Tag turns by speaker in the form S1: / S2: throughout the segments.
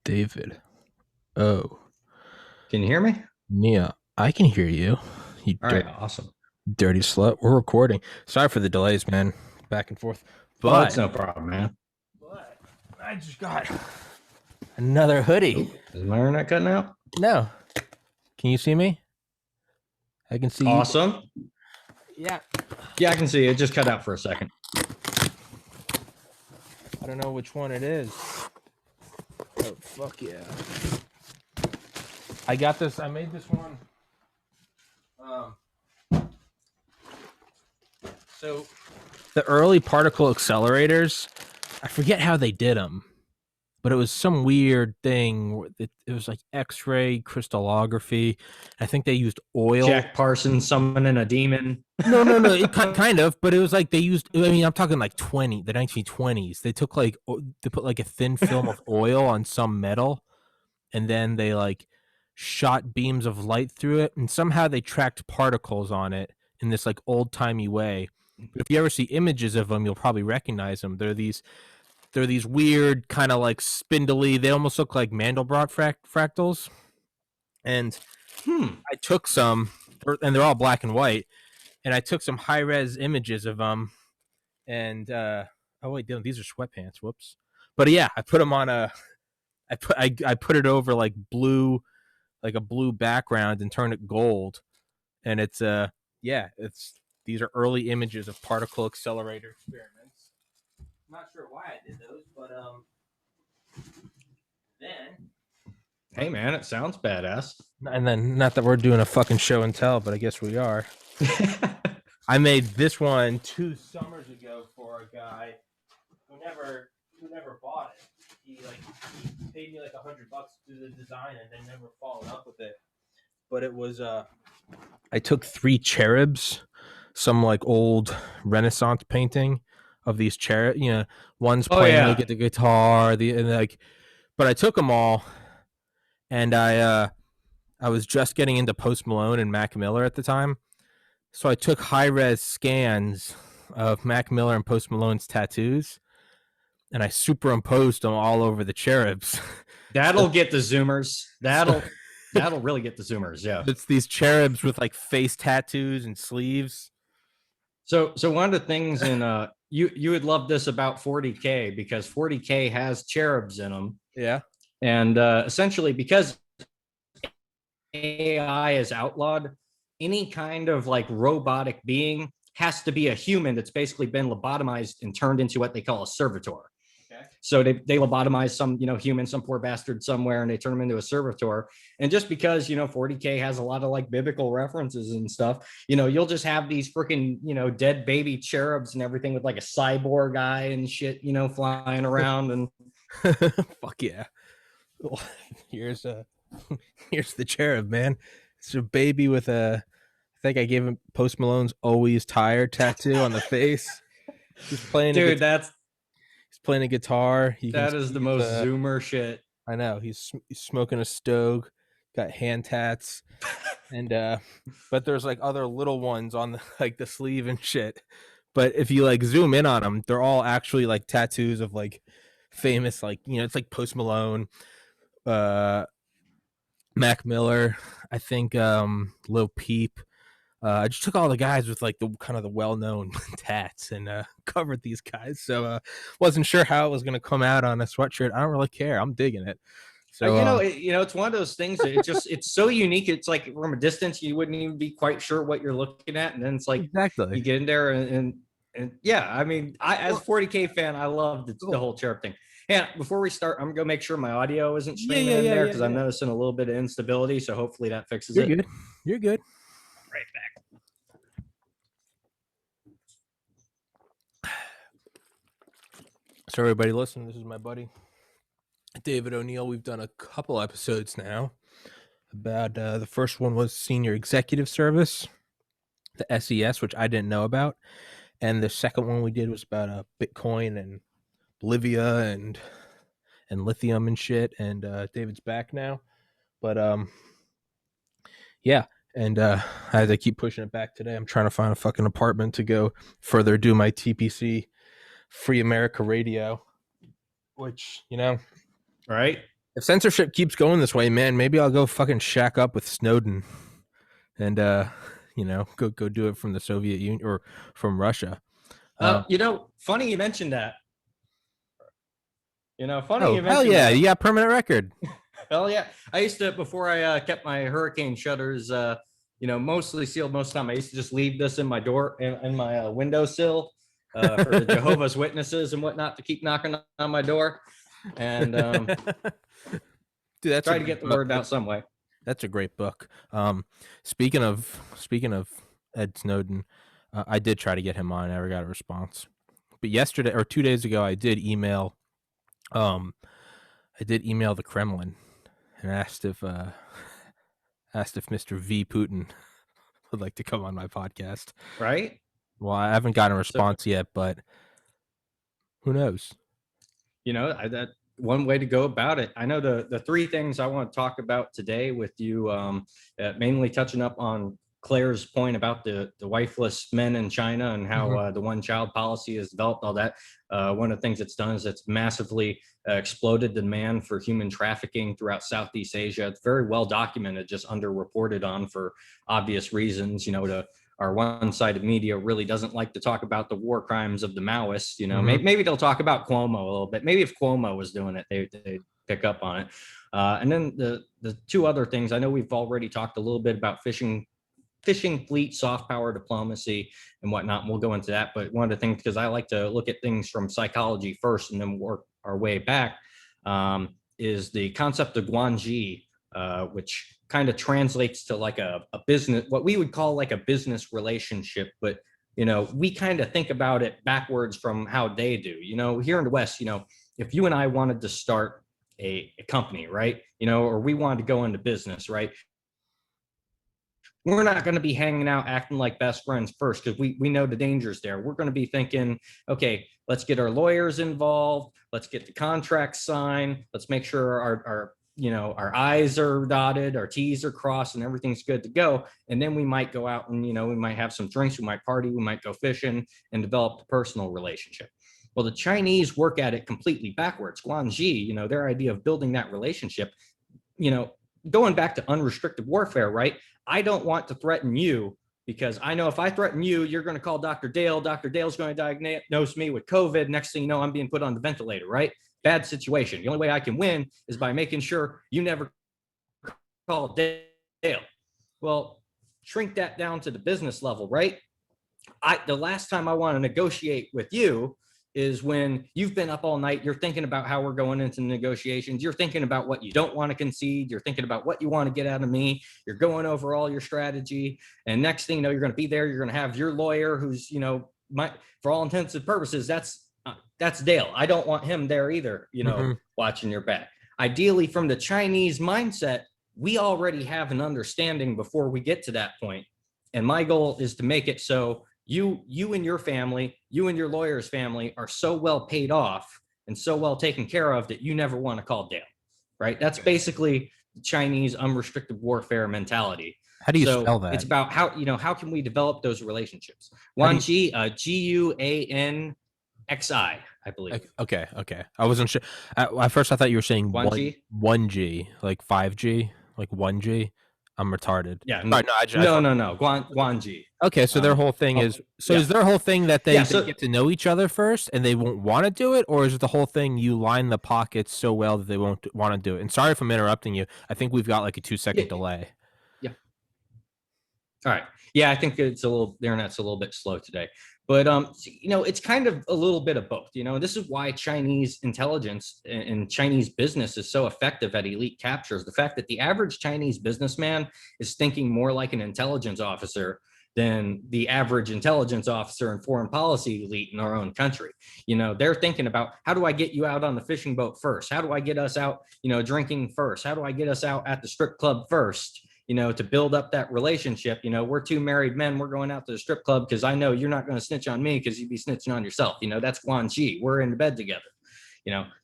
S1: David. Oh,
S2: Can you hear me?
S1: Nia, I can hear you. You
S2: All right,
S1: dirty,
S2: awesome.
S1: dirty slut. We're recording. Sorry for the delays, man. Back and forth.
S2: Oh, it's
S1: But,
S2: no problem, man.
S1: but I just got another hoodie.
S2: Oop, is my internet cutting out?
S1: No. Can you see me? I can see you.
S2: Awesome.
S1: Yeah.
S2: Yeah, I can see it. Just cut out for a second.
S1: I don't know which one it is. Oh, fuck yeah. I got this. I made this one. So the early particle accelerators, I forget how they did them, but it was some weird thing. It was like X-ray crystallography. I think they used oil.
S2: Jack Parsons summoning a demon.
S1: No. It kind of, but it was like they used. I mean, I'm talking like the 1920s. They took they put like a thin film of oil on some metal, and then they like shot beams of light through it, and somehow they tracked particles on it in this like old timey way. But if you ever see images of them, you'll probably recognize them. They're these weird kind of like spindly. They almost look like Mandelbrot fractals. And I took some, and they're all black and white. And I took some high res images of them. And oh wait, these are sweatpants. Whoops. But yeah, I put them on I put it over like blue, like a blue background, and turned it gold. And it's these are early images of particle accelerator experiments. I'm not sure why I did those, but then
S2: Hey, man, it sounds badass.
S1: and then not that we're doing a fucking show and tell, but I guess we are. I made this one 2 summers ago for a guy who never bought it. He paid me like $100 to do the design and then never followed up with it. But it was I took 3 cherubs, some like old Renaissance painting of these cherubs. You know, one's playing like the guitar, but I took them all, and I was just getting into Post Malone and Mac Miller at the time, so I took high res scans of Mac Miller and Post Malone's tattoos, and I superimposed them all over the cherubs.
S2: That'll get the zoomers. That'll really get the zoomers. Yeah.
S1: It's these cherubs with like face tattoos and sleeves.
S2: So one of the things in you would love this about 40K because 40K has cherubs in them.
S1: Yeah.
S2: And essentially because AI is outlawed, any kind of like robotic being has to be a human that's basically been lobotomized and turned into what they call a servitor. Okay. So they lobotomize some, human, some poor bastard somewhere, and they turn them into a servitor. And just because, 40K has a lot of like biblical references and stuff, you'll just have these freaking, dead baby cherubs and everything with like a cyborg guy and shit, flying around and
S1: fuck yeah. Here's the cherub, man. It's a baby with I think I gave him Post Malone's "Always Tired" tattoo on the face. He's playing.
S2: Dude,
S1: he's playing a guitar.
S2: That is the most zoomer shit.
S1: I know. He's smoking a stove, got hand tats, and but there's like other little ones on the sleeve and shit. But if you like zoom in on them, they're all actually like tattoos of like famous, like it's like Post Malone, Mac Miller, I think Lil Peep. I just took all the guys with like the kind of the well-known tats and covered these guys. So wasn't sure how it was going to come out on a sweatshirt. I don't really care. I'm digging it. So
S2: it's one of those things that it's so unique. It's like from a distance you wouldn't even be quite sure what you're looking at, and then it's like
S1: exactly
S2: you get in there and yeah. I mean, as a 40K fan, I love the whole cherub thing. And before we start, I'm gonna make sure my audio isn't streaming in there because I'm noticing a little bit of instability. So hopefully that fixes it.
S1: Good. You're good.
S2: Right back.
S1: So everybody listen, this is my buddy David O'Neill. We've done a couple episodes now about the first one was Senior Executive Service, the SES, which I didn't know about, and the second one we did was about Bitcoin and Bolivia and lithium and shit. And David's back now, but yeah. And I had to keep pushing it back today. I'm trying to find a fucking apartment to go further do my TPC Free America Radio, which,
S2: right.
S1: If censorship keeps going this way, man, maybe I'll go fucking shack up with Snowden and go do it from the Soviet Union or from Russia.
S2: Funny you mentioned that. Funny
S1: Oh
S2: you
S1: hell
S2: mentioned
S1: yeah,
S2: that.
S1: you got permanent record.
S2: Hell yeah. I used to, before I kept my hurricane shutters, mostly sealed most of the time, I used to just leave this in my door, in my windowsill for the Jehovah's Witnesses and whatnot to keep knocking on my door. And
S1: Dude, that's
S2: try to get the word out some way.
S1: That's a great book. Speaking of Ed Snowden, I did try to get him on. I never got a response. But yesterday or 2 days ago, I did email the Kremlin and asked if Mr. V. Putin would like to come on my podcast.
S2: Right.
S1: Well, I haven't gotten a response yet, but who knows?
S2: That one way to go about it. I know the three things I want to talk about today with you, mainly touching up on Claire's point about the wifeless men in China and how the one child policy has developed, all that. One of the things it's done is it's massively exploded the demand for human trafficking throughout Southeast Asia. It's very well documented, just underreported on for obvious reasons. Our one-sided media really doesn't like to talk about the war crimes of the Maoists. Maybe they'll talk about Cuomo a little bit. Maybe if Cuomo was doing it, they'd pick up on it. And then the two other things, I know we've already talked a little bit about fishing fleet, soft power diplomacy and whatnot. And we'll go into that. But one of the things, because I like to look at things from psychology first and then work our way back, is the concept of guanji, which kind of translates to like a business, what we would call like a business relationship. But, we kind of think about it backwards from how they do. Here in the West, if you and I wanted to start a company, right, or we wanted to go into business, right, we're not going to be hanging out acting like best friends first, because we know the dangers there. We're going to be thinking, okay, let's get our lawyers involved. Let's get the contracts signed. Let's make sure our I's are dotted, our T's are crossed, and everything's good to go. And then we might go out and, we might have some drinks, we might party, we might go fishing and develop a personal relationship. Well, the Chinese work at it completely backwards. Guanji, their idea of building that relationship, going back to unrestricted warfare, right? I don't want to threaten you, because I know if I threaten you, you're going to call Dr. Dale. Dr. Dale's going to diagnose me with COVID. Next thing you know, I'm being put on the ventilator, right? Bad situation. The only way I can win is by making sure you never call Dale. Well, shrink that down to the business level, right? The last time I want to negotiate with you is when you've been up all night, you're thinking about how we're going into negotiations. You're thinking about what you don't want to concede. You're thinking about what you want to get out of me. You're going over all your strategy. And next thing you know, you're going to be there. You're going to have your lawyer who's, for all intents and purposes, that's Dale. I don't want him there either, watching your back. Ideally, from the Chinese mindset, we already have an understanding before we get to that point. And my goal is to make it so you and your family, you and your lawyer's family are so well paid off and so well taken care of that you never want to call Dale, right? That's basically the Chinese unrestricted warfare mentality.
S1: How do you spell that?
S2: It's about how can we develop those relationships? Guanji, Guanxi, I believe.
S1: Okay. I wasn't sure. At first, I thought you were saying 1G, like 5G, like 1G. I'm retarded.
S2: Yeah. No. Guanji.
S1: Okay, so their whole thing is is their whole thing that they get to know each other first and they won't want to do it, or is it the whole thing you line the pockets so well that they won't want to do it? And sorry if I'm interrupting you. I think we've got like a 2-second delay.
S2: Yeah. All right. Yeah, I think the internet's a little bit slow today. But it's kind of a little bit of both. This is why Chinese intelligence and Chinese business is so effective at elite captures. The fact that the average Chinese businessman is thinking more like an intelligence officer than the average intelligence officer and foreign policy elite in our own country. They're thinking about, how do I get you out on the fishing boat first? How do I get us out, drinking first? How do I get us out at the strip club first? To build up that relationship. We're two married men. We're going out to the strip club because I know you're not going to snitch on me because you'd be snitching on yourself. That's Guanxi. We're in bed together.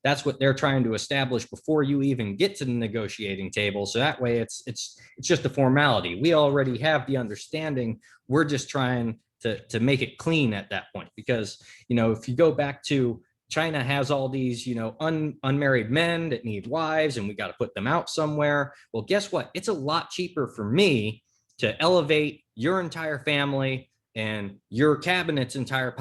S2: That's what they're trying to establish before you even get to the negotiating table. So that way it's just a formality. We already have the understanding. We're just trying to make it clean at that point, because, if you go back to China has all these, unmarried men that need wives, and we got to put them out somewhere. Well, guess what? It's a lot cheaper for me to elevate your entire family and your cabinet's entire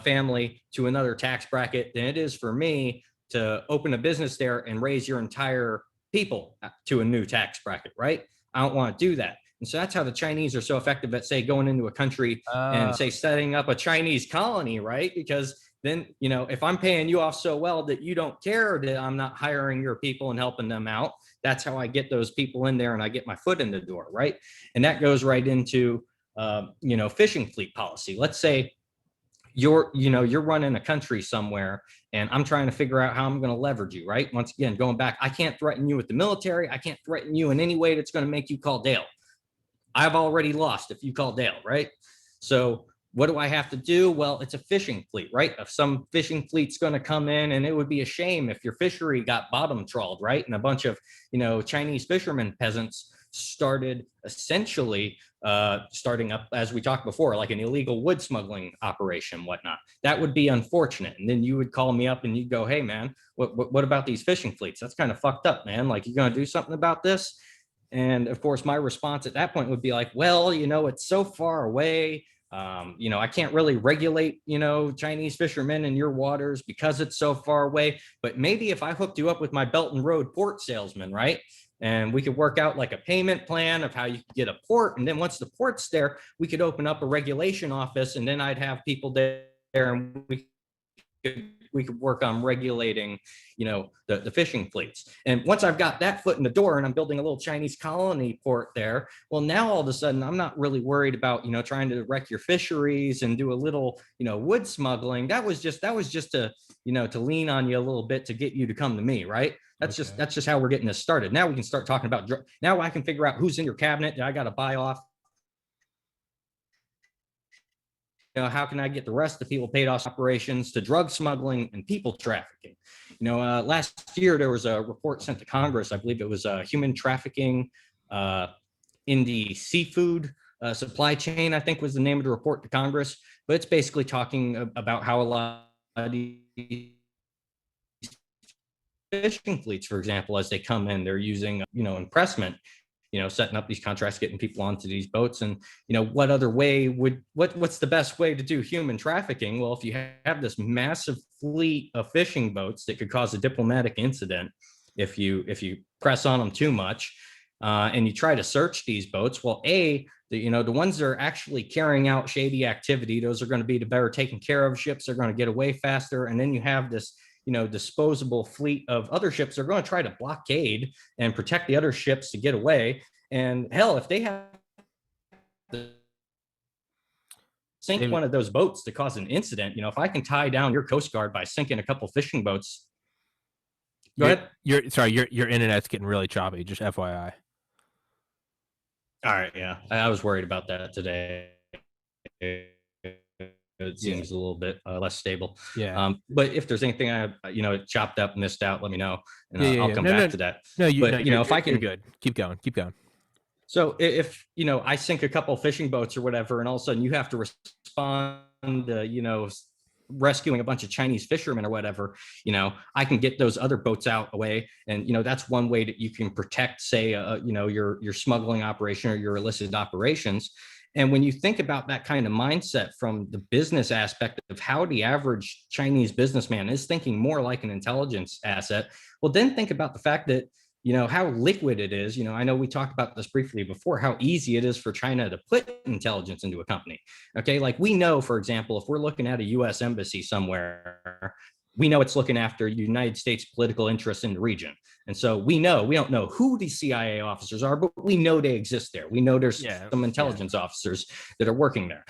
S2: family to another tax bracket than it is for me to open a business there and raise your entire people to a new tax bracket, right? I don't want to do that. And so that's how the Chinese are so effective at, say, going into a country and, say, setting up a Chinese colony, right? Because then, if I'm paying you off so well that you don't care that I'm not hiring your people and helping them out, that's how I get those people in there and I get my foot in the door, right? And that goes right into, fishing fleet policy. Let's say you're running a country somewhere and I'm trying to figure out how I'm going to leverage you, right? Once again, going back, I can't threaten you with the military. I can't threaten you in any way that's going to make you call Dale. I've already lost if you call Dale, right? So what do I have to do? Well, it's a fishing fleet, right? If some fishing fleet's going to come in, and it would be a shame if your fishery got bottom trawled, right? And a bunch of, Chinese fishermen peasants started essentially starting up, as we talked before, like an illegal wood smuggling operation, whatnot. That would be unfortunate. And then you would call me up and you'd go, hey, man, what about these fishing fleets? That's kind of fucked up, man. Like, you going to do something about this? And of course, my response at that point would be like, well, it's so far away. I can't really regulate, Chinese fishermen in your waters because it's so far away. But maybe if I hooked you up with my Belt and Road port salesman, right? And we could work out like a payment plan of how you could get a port. And then once the port's there, we could open up a regulation office, and then I'd have people there, and we could work on regulating, the fishing fleets. And once I've got that foot in the door and I'm building a little Chinese colony port there, well, now all of a sudden I'm not really worried about, trying to wreck your fisheries and do a little, wood smuggling. That was just to, to lean on you a little bit to get you to come to me, right? That's just how we're getting this started. Now we can start talking about, now I can figure out who's in your cabinet that I got to buy off. How can I get the rest of the people paid off operations to drug smuggling and people trafficking? Last year there was a report sent to Congress. I believe it was human trafficking in the seafood supply chain, I think was the name of the report to Congress. But it's basically talking about how a lot of these fishing fleets, for example, as they come in, they're using, impressment, setting up these contracts, getting people onto these boats. And, what other way what's the best way to do human trafficking? Well, if you have this massive fleet of fishing boats that could cause a diplomatic incident, if you press on them too much, and you try to search these boats, well, the ones that are actually carrying out shady activity, those are going to be the better taken care of ships. They're going to get away faster. And then you have this, disposable fleet of other ships are going to try to blockade and protect the other ships to get away. And hell, if they have to sink one of those boats to cause an incident, if I can tie down your Coast Guard by sinking a couple fishing boats. Go ahead.
S1: Your internet's getting really choppy, just FYI.
S2: All right. Yeah. I was worried about that today. It seems a little bit less stable.
S1: Yeah.
S2: But if there's anything I, chopped up, missed out, let me know, and I'll come back to that.
S1: If I can, good. Keep going.
S2: So if, I sink a couple fishing boats or whatever, and all of a sudden you have to respond to, rescuing a bunch of Chinese fishermen or whatever, I can get those other boats out away. And, that's one way that you can protect, say, your smuggling operation or your illicit operations. And when you think about that kind of mindset from the business aspect of how the average Chinese businessman is thinking more like an intelligence asset, well, then think about the fact that, how liquid it is. I know we talked about this briefly before, how easy it is for China to put intelligence into a company. Okay. Like, we know, for example, if we're looking at a US embassy somewhere, we know it's looking after United States political interests in the region. And so we don't know who the CIA officers are, but we know they exist there. We know there's some intelligence officers that are working there.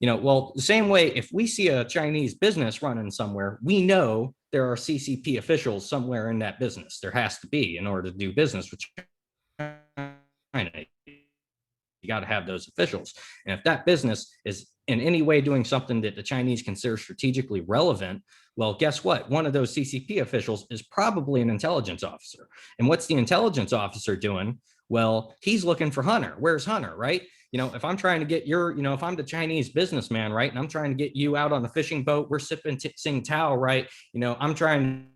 S2: Well, the same way, if we see a Chinese business running somewhere, we know there are CCP officials somewhere in that business. There has to be, in order to do business with China. You got to have those officials. And if that business is in any way doing something that the Chinese consider strategically relevant, well, guess what? One of those CCP officials is probably an intelligence officer. And what's the intelligence officer doing? Well, he's looking for Hunter. Where's Hunter, right? if I'm trying to get if I'm the Chinese businessman, right, and I'm trying to get you out on a fishing boat, we're sipping Tsingtao, right, I'm trying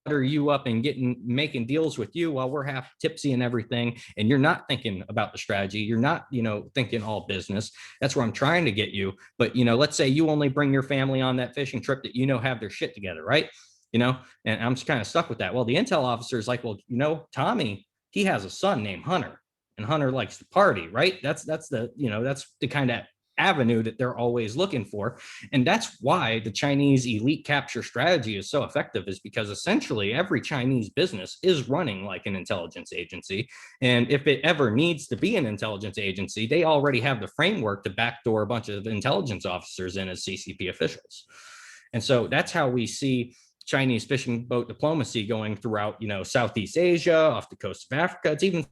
S2: butter you up and making deals with you while we're half tipsy and everything, and you're not thinking about the strategy, you're not thinking all business. That's where I'm trying to get you. But let's say you only bring your family on that fishing trip that have their shit together, right? And I'm just kind of stuck with that. Well, the intel officer is like, well, Tommy, he has a son named Hunter, and Hunter likes to party, right? That's the kind of avenue that they're always looking for. And that's why the Chinese elite capture strategy is so effective, is because essentially every Chinese business is running like an intelligence agency. And if it ever needs to be an intelligence agency, they already have the framework to backdoor a bunch of intelligence officers in as CCP officials. And so that's how we see Chinese fishing boat diplomacy going throughout, Southeast Asia, off the coast of Africa. It's even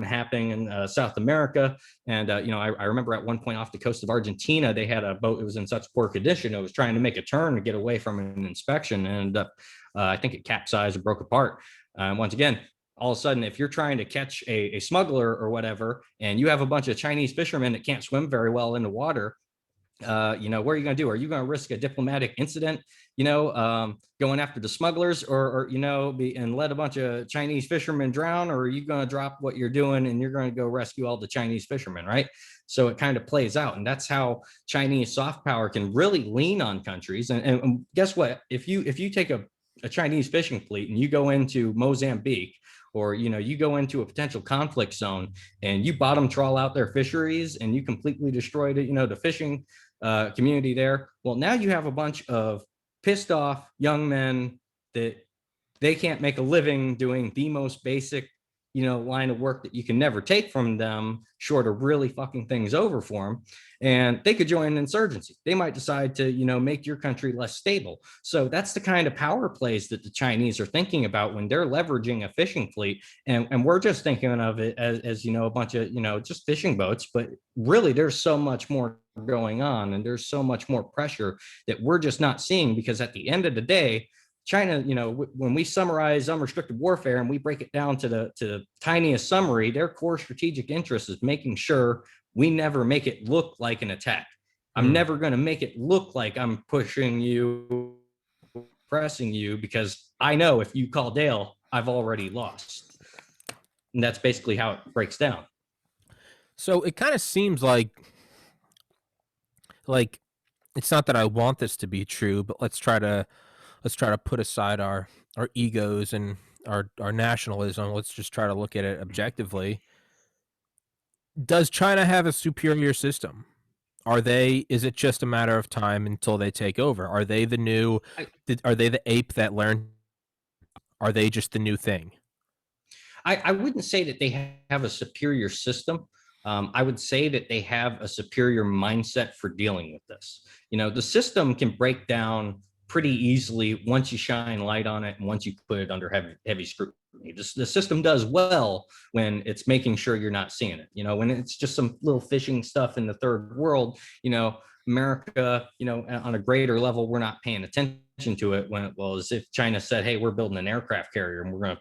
S2: happening in South America. And, I remember at one point off the coast of Argentina, they had a boat that was in such poor condition. It was trying to make a turn to get away from an inspection. And I think it capsized or broke apart. Once again, all of a sudden, if you're trying to catch a smuggler or whatever, and you have a bunch of Chinese fishermen that can't swim very well in the water, what are you going to do? Are you going to risk a diplomatic incident, going after the smugglers, or and let a bunch of Chinese fishermen drown? Or are you going to drop what you're doing and you're going to go rescue all the Chinese fishermen, right? So it kind of plays out. And that's how Chinese soft power can really lean on countries. And guess what? If you take a Chinese fishing fleet and you go into Mozambique, or you go into a potential conflict zone and you bottom trawl out their fisheries and you completely destroy the fishing community there, well, now you have a bunch of pissed off young men that they can't make a living doing the most basic line of work that you can never take from them, short of really fucking things over for them. And they could join an insurgency. They might decide to make your country less stable. So that's the kind of power plays that the Chinese are thinking about when they're leveraging a fishing fleet. And we're just thinking of it as a bunch of just fishing boats, but really there's so much more going on, and there's so much more pressure that we're just not seeing, because at the end of the day, China, when we summarize unrestricted warfare and we break it down to the tiniest summary, their core strategic interest is making sure we never make it look like an attack. I'm never going to make it look like I'm pushing you, pressing you, because I know if you call Dale, I've already lost. And that's basically how it breaks down.
S1: So it kind of seems like it's not that I want this to be true, but let's try to put aside our egos and our nationalism. Let's just try to look at it objectively. Does China have a superior system? Is it just a matter of time until they take over? Are they are they the ape that learned? Are they just the new thing?
S2: I wouldn't say that they have a superior system. I would say that they have a superior mindset for dealing with this. The system can break down pretty easily once you shine light on it and once you put it under heavy scrutiny. The system does well when it's making sure you're not seeing it. When it's just some little fishing stuff in the third world, America, on a greater level, we're not paying attention to it. As if China said, hey, we're building an aircraft carrier and we're going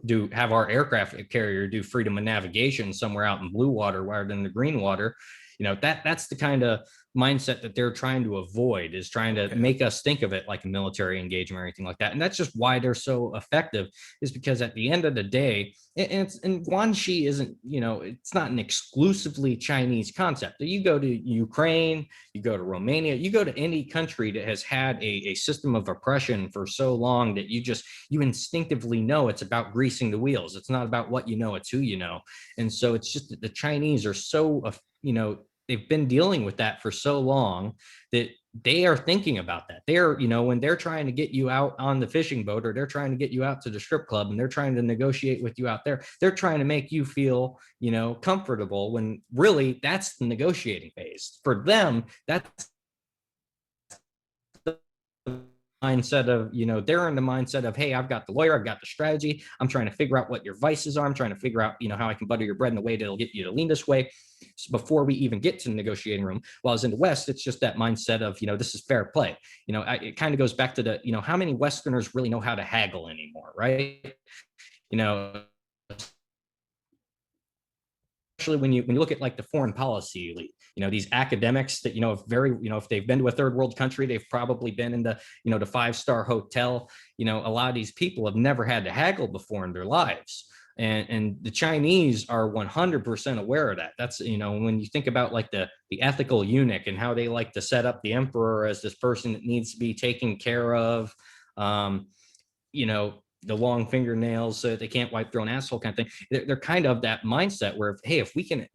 S2: to have our aircraft carrier do freedom of navigation somewhere out in blue water rather than the green water. That's the kind of mindset that they're trying to avoid, is trying to make us think of it like a military engagement or anything like that. And that's just why they're so effective, is because at the end of the day, and Guanxi isn't, it's not an exclusively Chinese concept. You go to Ukraine, you go to Romania, you go to any country that has had a system of oppression for so long that you instinctively know it's about greasing the wheels. It's not about what it's who you know. And so it's just that the Chinese are so, they've been dealing with that for so long that they are thinking about that. They're, when they're trying to get you out on the fishing boat, or they're trying to get you out to the strip club and they're trying to negotiate with you out there, they're trying to make you feel, comfortable, when really that's the negotiating phase. For them, that's mindset of, they're in the mindset of, hey, I've got the lawyer, I've got the strategy, I'm trying to figure out what your vices are, I'm trying to figure out, how I can butter your bread in a way that'll get you to lean this way. So before we even get to the negotiating room, while as in the West, it's just that mindset of, this is fair play. It kind of goes back to the, how many Westerners really know how to haggle anymore, right? when you look at like the foreign policy elite, these academics that, if they've been to a third world country, they've probably been in the, the 5-star hotel. A lot of these people have never had to haggle before in their lives. And the Chinese are 100% aware of that. That's, when you think about like the ethical eunuch and how they like to set up the emperor as this person that needs to be taken care of, the long fingernails so that they can't wipe their own asshole kind of thing. They're kind of that mindset where, hey, if we can,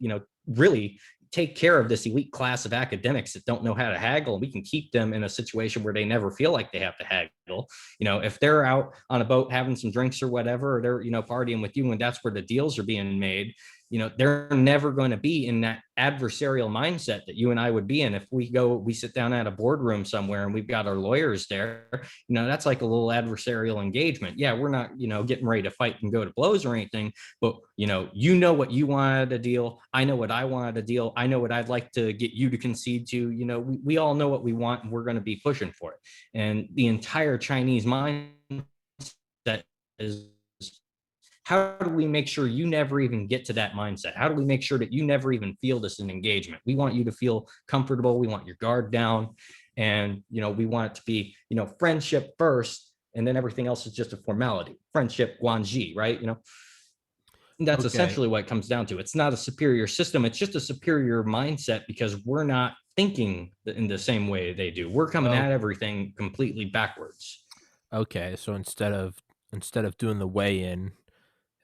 S2: really take care of this elite class of academics that don't know how to haggle, we can keep them in a situation where they never feel like they have to haggle. If they're out on a boat having some drinks or whatever, or they're, partying with you and that's where the deals are being made, they're never going to be in that adversarial mindset that you and I would be in. If we sit down at a boardroom somewhere and we've got our lawyers there, that's like a little adversarial engagement. Yeah, we're not, getting ready to fight and go to blows or anything, but what you wanted a deal. I know what I wanted a deal. I know what I'd like to get you to concede to. We all know what we want and we're going to be pushing for it. And the entire Chinese mindset is, how do we make sure you never even get to that mindset? How do we make sure that you never even feel this in engagement? We want you to feel comfortable. We want your guard down. And, we want it to be, friendship first, and then everything else is just a formality. Friendship, Guanji, right? And that's essentially what it comes down to. It's not a superior system. It's just a superior mindset because we're not thinking in the same way they do. We're coming at everything completely backwards.
S1: Okay. So instead of doing the weigh-in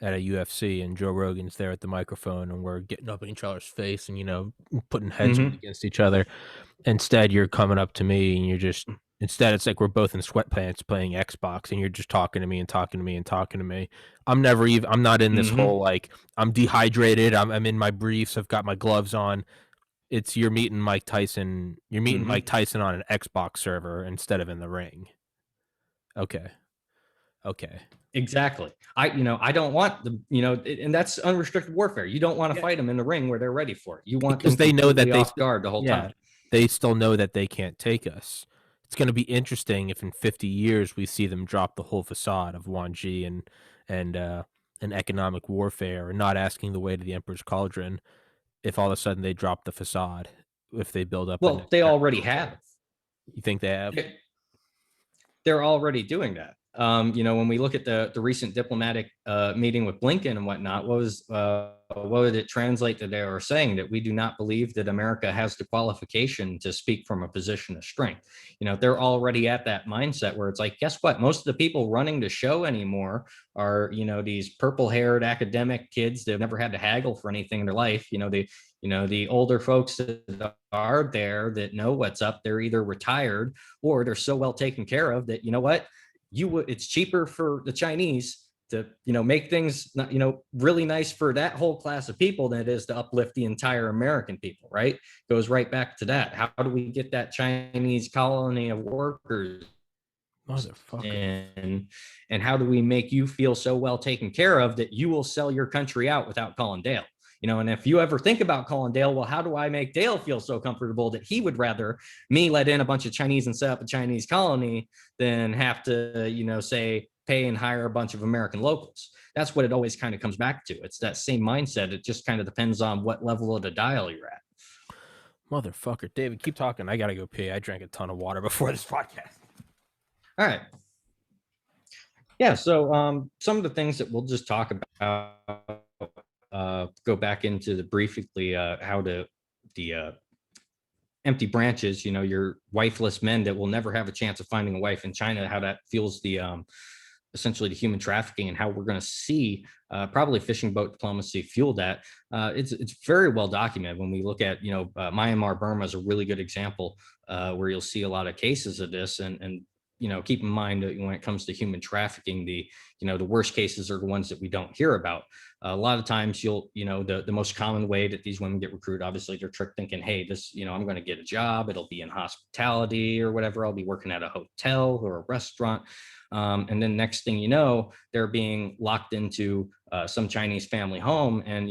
S1: at a UFC and Joe Rogan's there at the microphone and we're getting up in each other's face and, putting heads against each other, instead you're coming up to me and you're just, instead it's like we're both in sweatpants playing Xbox and you're just talking to me and talking to me and talking to me. I'm not in this whole, like, I'm dehydrated, I'm in my briefs, I've got my gloves on. It's you're meeting Mike Tyson on an Xbox server instead of in the ring. Okay.
S2: Exactly. I don't want and that's unrestricted warfare. You don't want to fight them in the ring where they're ready for it. You want
S1: because they know that they
S2: off guard the whole time.
S1: They still know that they can't take us. It's going to be interesting if in 50 years we see them drop the whole facade of Wanji and economic warfare and not asking the way to the Emperor's Cauldron. If all of a sudden they drop the facade, if they build up.
S2: Well, they already have.
S1: You think they have?
S2: They're already doing that. When we look at the recent diplomatic meeting with Blinken and whatnot, what did it translate that they were saying? That we do not believe that America has the qualification to speak from a position of strength. They're already at that mindset where it's like, guess what? Most of the people running the show anymore are, these purple-haired academic kids that have never had to haggle for anything in their life. The older folks that are there that know what's up, they're either retired or they're so well taken care of that, it's cheaper for the Chinese to, make things, really nice for that whole class of people than it is to uplift the entire American people, right? Goes right back to that. How do we get that Chinese colony of workers? And how do we make you feel so well taken care of that you will sell your country out without calling Dale? And if you ever think about calling Dale, well, how do I make Dale feel so comfortable that he would rather me let in a bunch of Chinese and set up a Chinese colony than have to, say, pay and hire a bunch of American locals? That's what it always kind of comes back to. It's that same mindset. It just kind of depends on what level of the dial you're at.
S1: Motherfucker. David, keep talking. I got to go pee. I drank a ton of water before this podcast.
S2: All right. Yeah. So some of the things that we'll just talk about, go back into the briefly how the empty branches, your wifeless men that will never have a chance of finding a wife in China, how that fuels the essentially the human trafficking and how we're going to see probably fishing boat diplomacy fuel that. It's very well documented when we look at, Myanmar, Burma is a really good example where you'll see a lot of cases of this and keep in mind that when it comes to human trafficking, the worst cases are the ones that we don't hear about. A lot of times the most common way that these women get recruited, obviously they're tricked thinking, hey, this, I'm going to get a job. It'll be in hospitality or whatever. I'll be working at a hotel or a restaurant. And then next thing you know, they're being locked into some Chinese family home. And,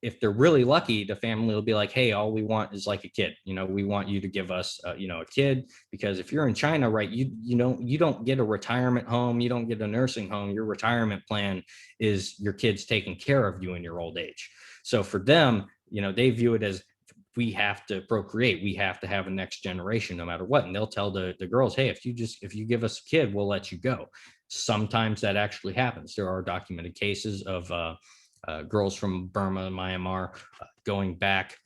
S2: if they're really lucky, the family will be like, hey, all we want is like a kid. We want you to give us, a kid, because if you're in China, right, you don't get a retirement home. You don't get a nursing home. Your retirement plan is your kids taking care of you in your old age. So for them, they view it as, we have to procreate, we have to have a next generation no matter what. And they'll tell the girls, hey, if you give us a kid, we'll let you go. Sometimes that actually happens. There are documented cases of girls from Burma, Myanmar, going back,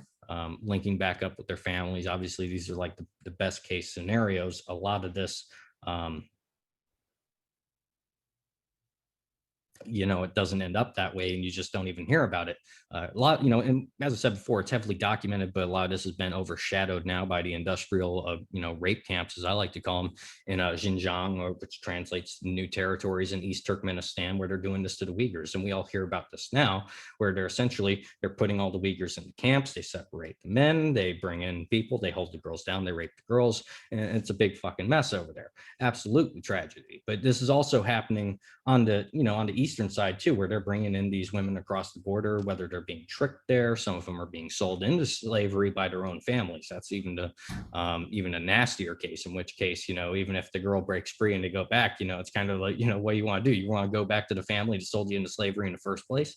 S2: linking back up with their families. Obviously, these are like the best case scenarios. A lot of this, it doesn't end up that way, and you just don't even hear about it. A lot, and as I said before, it's heavily documented, but a lot of this has been overshadowed now by the industrial, rape camps, as I like to call them, in Xinjiang, which translates to new territories in East Turkmenistan, where they're doing this to the Uyghurs. And we all hear about this now, where they're putting all the Uyghurs into camps. They separate the men, they bring in people, they hold the girls down, they rape the girls, and it's a big fucking mess over there. Absolutely tragedy. But this is also happening on the eastern side too, where they're bringing in these women across the border, whether they're being tricked there. Some of them are being sold into slavery by their own families. That's even a nastier case, in which case, even if the girl breaks free and they go back, it's kind of like, what you want to do? You want to go back to the family that sold you into slavery in the first place.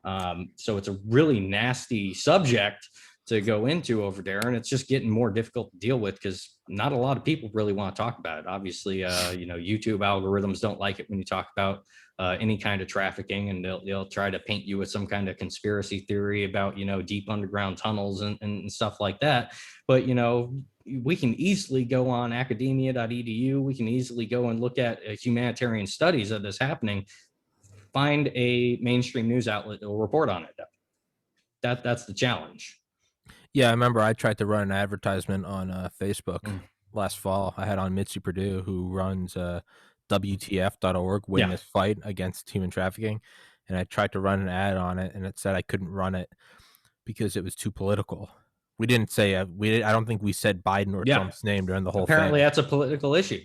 S2: So it's a really nasty subject to go into over there, and it's just getting more difficult to deal with because not a lot of people really want to talk about it. Obviously, YouTube algorithms don't like it when you talk about any kind of trafficking, and they'll try to paint you with some kind of conspiracy theory about deep underground tunnels and stuff like that. But we can easily go on academia.edu. We can easily go and look at humanitarian studies of this happening. Find a mainstream news outlet that will report on it. That's the challenge.
S1: Yeah, I remember I tried to run an advertisement on Facebook last fall. I had on Mitzi Purdue, who runs WTF.org, Witness Fight Against Human Trafficking. And I tried to run an ad on it, and it said I couldn't run it because it was too political. We didn't say, I don't think we said Biden or Trump's name during the whole
S2: Apparently
S1: thing.
S2: That's a political issue.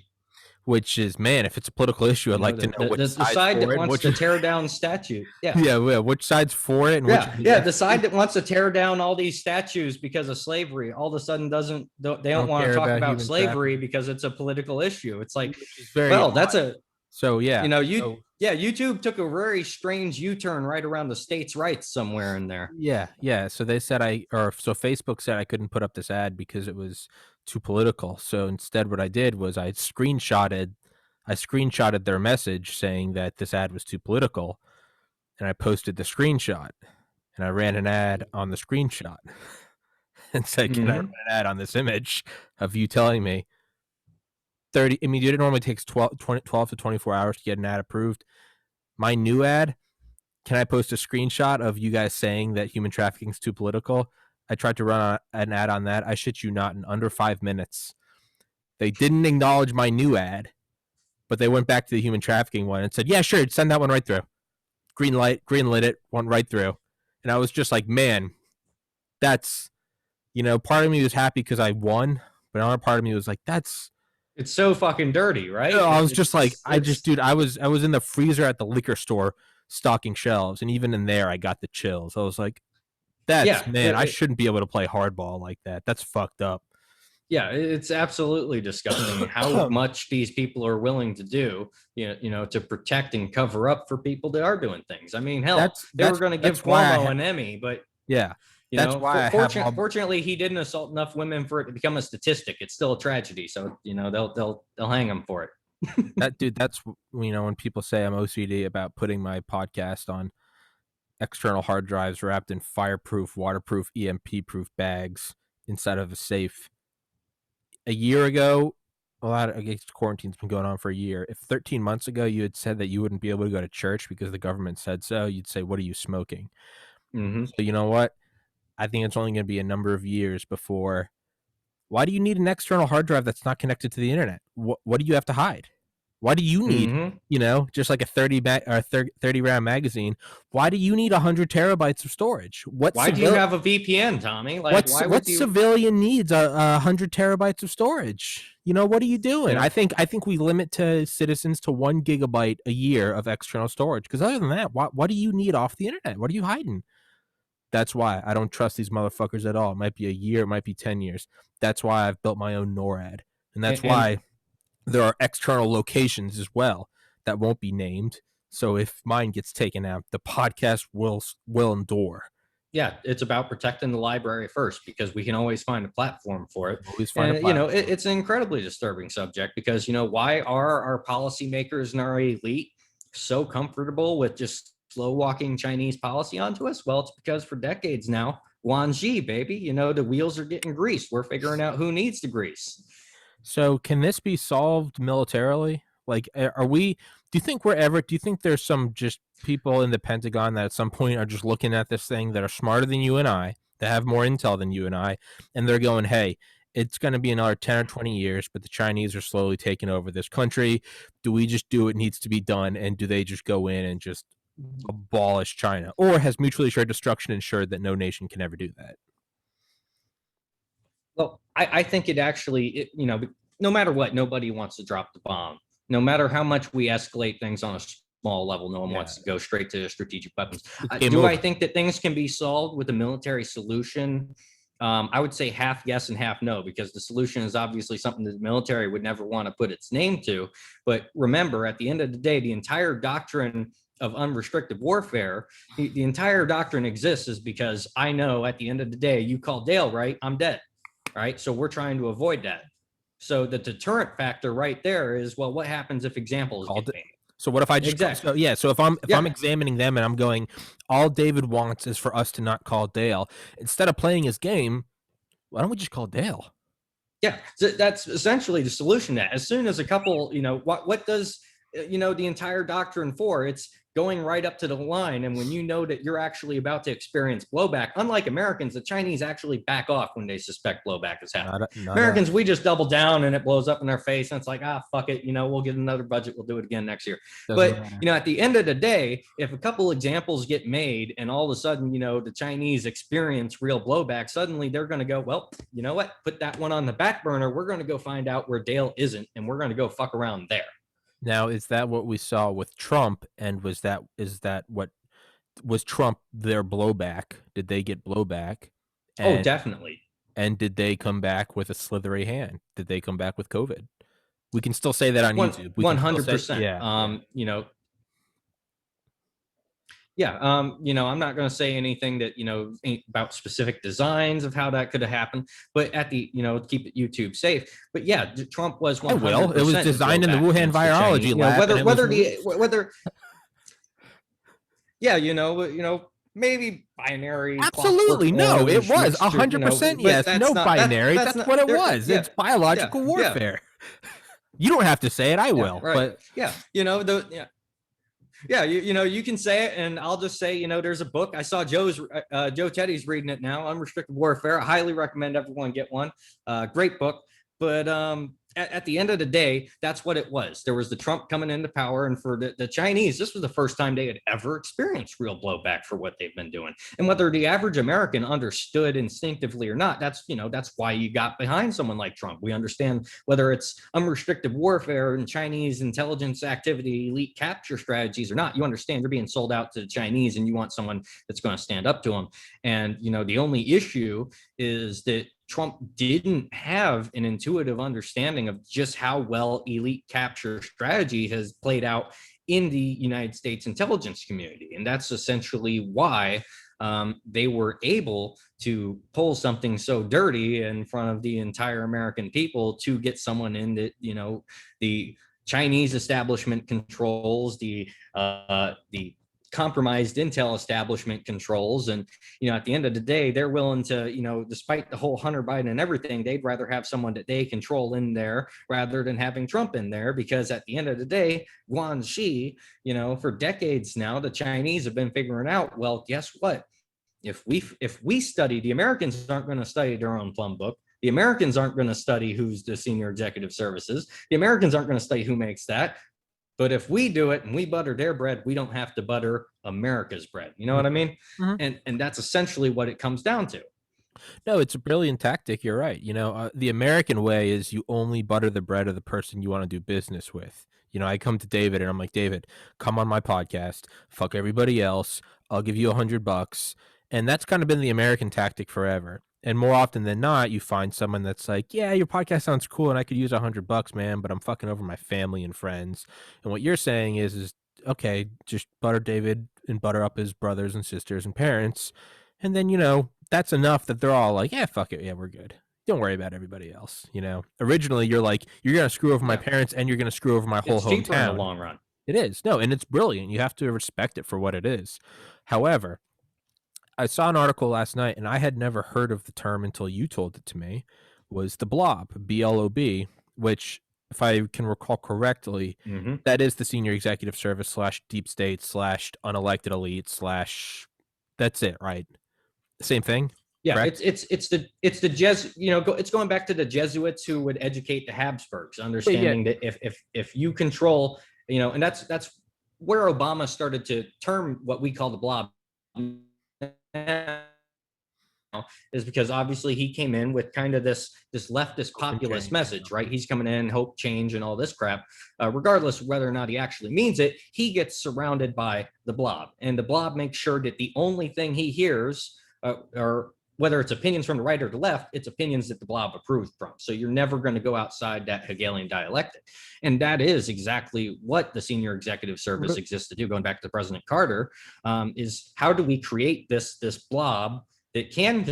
S1: Which is, man, if it's a political issue, I'd like to know
S2: the side that wants to tear down statue.
S1: Yeah, which side's for it? And
S2: the side that wants to tear down all these statues because of slavery, all of a sudden they don't want to talk about slavery because it's a political issue. It's like, YouTube took a very strange U-turn right around the states' rights somewhere in there.
S1: Yeah. So they said Facebook said I couldn't put up this ad because it was too political. So instead, what I did was I screenshotted their message saying that this ad was too political, and I posted the screenshot, and I ran an ad on the screenshot and said, "Can I run an ad on this image of you telling me 30? I mean, it normally takes 12 to 24 hours to get an ad approved. My new ad, can I post a screenshot of you guys saying that human trafficking is too political?" I tried to run an ad on that. I shit you not, in under 5 minutes. They didn't acknowledge my new ad, but they went back to the human trafficking one and said, "Yeah, sure, send that one right through." Greenlit it, went right through. And I was just like, man, that's, part of me was happy because I won, but another part of me was like,
S2: it's so fucking dirty, right?
S1: I was just like, I was in the freezer at the liquor store stocking shelves, and even in there, I got the chills. I was like, I shouldn't be able to play hardball like that. That's fucked up.
S2: Yeah, it's absolutely disgusting how much these people are willing to do, to protect and cover up for people that are doing things. I mean, hell, they were going to give Cuomo an Emmy, but fortunately, he didn't assault enough women for it to become a statistic. It's still a tragedy, so they'll hang him for it.
S1: That's when people say I'm OCD about putting my podcast on external hard drives wrapped in fireproof, waterproof, EMP-proof bags inside of a safe. A year ago, quarantine's been going on for a year. If 13 months ago you had said that you wouldn't be able to go to church because the government said so, you'd say, "What are you smoking?" So you know what? I think it's only going to be a number of years before. Why do you need an external hard drive that's not connected to the internet? What do you have to hide? Why do you need, just like a 30 round magazine? Why do you need 100 terabytes of storage?
S2: Why do you have a VPN, Tommy?
S1: Like, what civilian needs 100 terabytes of storage? What are you doing? I think we limit to citizens to 1 gigabyte a year of external storage. Because other than that, what do you need off the internet? What are you hiding? That's why I don't trust these motherfuckers at all. It might be a year, it might be 10 years. That's why I've built my own NORAD. And that's why there are external locations as well that won't be named. So if mine gets taken out, the podcast will endure.
S2: Yeah, it's about protecting the library first, because we can always find a platform for it.
S1: Always find a
S2: And, you know,
S1: platform.
S2: it's an incredibly disturbing subject, because, you know, why are our policymakers and our elite so comfortable with just slow walking Chinese policy onto us? Well, it's because for decades now, Guanxi, baby, you know, the wheels are getting greased. We're figuring out who needs to grease.
S1: So can this be solved militarily? Like, are we? Do you think we're ever? Do you think there's some just people in the Pentagon that at some point are just looking at this thing that are smarter than you and I, that have more intel than you and I, and they're going, "Hey, it's going to be another 10 or 20 years, but the Chinese are slowly taking over this country. Do we just do what needs to be done, and do they just go in and just abolish China, or has mutually assured destruction ensured that no nation can ever do that?"
S2: Well, I think it actually, you know, no matter what, nobody wants to drop the bomb. No matter how much we escalate things on a small level, no one wants to go straight to strategic weapons. Do I think that things can be solved with a military solution? I would say half yes and half no, because the solution is obviously something that the military would never want to put its name to. But remember, at the end of the day, the entire doctrine of unrestricted warfare, the entire doctrine exists is because I know at the end of the day, you call Dale, right? I'm dead. Right. So we're trying to avoid that. So the deterrent factor right there is, well, what happens if examples get made?
S1: So what if I just
S2: exactly?
S1: So if I'm examining them and I'm going, all David wants is for us to not call Dale. Instead of playing his game, why don't we just call Dale?
S2: Yeah, so that's essentially the solution. That as soon as a couple, you know, what does, you know, the entire doctrine for? It's going right up to the line. And when you know that you're actually about to experience blowback, unlike Americans, the Chinese actually back off when they suspect blowback is happening. Americans, we just double down and it blows up in their face. And it's like, fuck it. You know, we'll get another budget. We'll do it again next year. But, you know, at the end of the day, if a couple examples get made and all of a sudden, you know, the Chinese experience real blowback, suddenly they're going to go, well, you know what? Put that one on the back burner. We're going to go find out where Dale isn't, and we're going to go fuck around there.
S1: Now, is that what we saw with Trump? And is that what was Trump their blowback? Did they get blowback?
S2: And, definitely.
S1: And did they come back with a slithery hand? Did they come back with COVID? We can still say that on YouTube.
S2: 100%. Yeah. You know, you know, I'm not going to say anything that, you know, about specific designs of how that could have happened, but at the, you know, keep it YouTube safe. But yeah, Trump was 100%.
S1: It was designed in the Wuhan virology lab.
S2: You know, whether yeah, you know, maybe binary.
S1: Absolutely. No, it was 100% yes. No binary. That's what it was. It's biological warfare. You don't have to say it. I will.
S2: Right.
S1: But
S2: yeah, you know, you know, you can say it, and I'll just say, you know, there's a book. I saw Joe Teddy's reading it now, Unrestricted Warfare. I highly recommend everyone get one. Great book. But at the end of the day, that's what it was. There was the Trump coming into power, and for the Chinese, this was the first time they had ever experienced real blowback for what they've been doing. And whether the average American understood instinctively or not, that's, you know, that's why you got behind someone like Trump. We understand whether it's unrestricted warfare and Chinese intelligence activity, elite capture strategies or not. You understand you're being sold out to the Chinese, and you want someone that's going to stand up to them. And, you know, the only issue is that Trump didn't have an intuitive understanding of just how well elite capture strategy has played out in the United States intelligence community. And that's essentially why they were able to pull something so dirty in front of the entire American people to get someone in that, you know, the Chinese establishment controls, the compromised intel establishment controls. And, you know, at the end of the day, they're willing to, you know, despite the whole Hunter Biden and everything, they'd rather have someone that they control in there rather than having Trump in there, because at the end of the day, Guanxi, you know, for decades now, the Chinese have been figuring out, well, guess what? If we study, the Americans aren't going to study their own plum book. The Americans aren't going to study who's the senior executive services. The Americans aren't going to study who makes that. But if we do it and we butter their bread, we don't have to butter America's bread. You know what I mean? Mm-hmm. And that's essentially what it comes down to.
S1: No, it's a brilliant tactic. You're right. You know, the American way is you only butter the bread of the person you want to do business with. You know, I come to David and I'm like, David, come on my podcast. Fuck everybody else. I'll give you $100. And that's kind of been the American tactic forever. And more often than not, you find someone that's like, yeah, your podcast sounds cool and I could use $100, man, but I'm fucking over my family and friends. And what you're saying is okay, just butter David and butter up his brothers and sisters and parents, And then, that's enough that they're all like, yeah, fuck it. Yeah, we're good. Don't worry about everybody else. Originally you're like, you're going to screw over my parents and you're going to screw over my whole
S2: It's cheaper in the
S1: hometown.
S2: long run.
S1: It is. No, and it's brilliant. You have to respect it for what it is. However, I saw an article last night and I had never heard of the term until you told it to me, was the blob, BLOB, which, if I can recall correctly, that is the senior executive service / deep state / unelected elite / that's it, right? Same thing.
S2: Yeah,
S1: correct?
S2: it's the it's going back to the Jesuits who would educate the Habsburgs, understanding that if you control, and that's where Obama started to term what we call the blob is because obviously he came in with kind of this leftist populist message, right? He's coming in, hope, change, and all this crap. Regardless of whether or not he actually means it, he gets surrounded by the blob, and the blob makes sure that the only thing he hears, or whether it's opinions from the right or the left, it's opinions that the blob approves from. So you're never going to go outside that Hegelian dialectic. And that is exactly what the senior executive service exists to do. Going back to President Carter, is how do we create this blob that can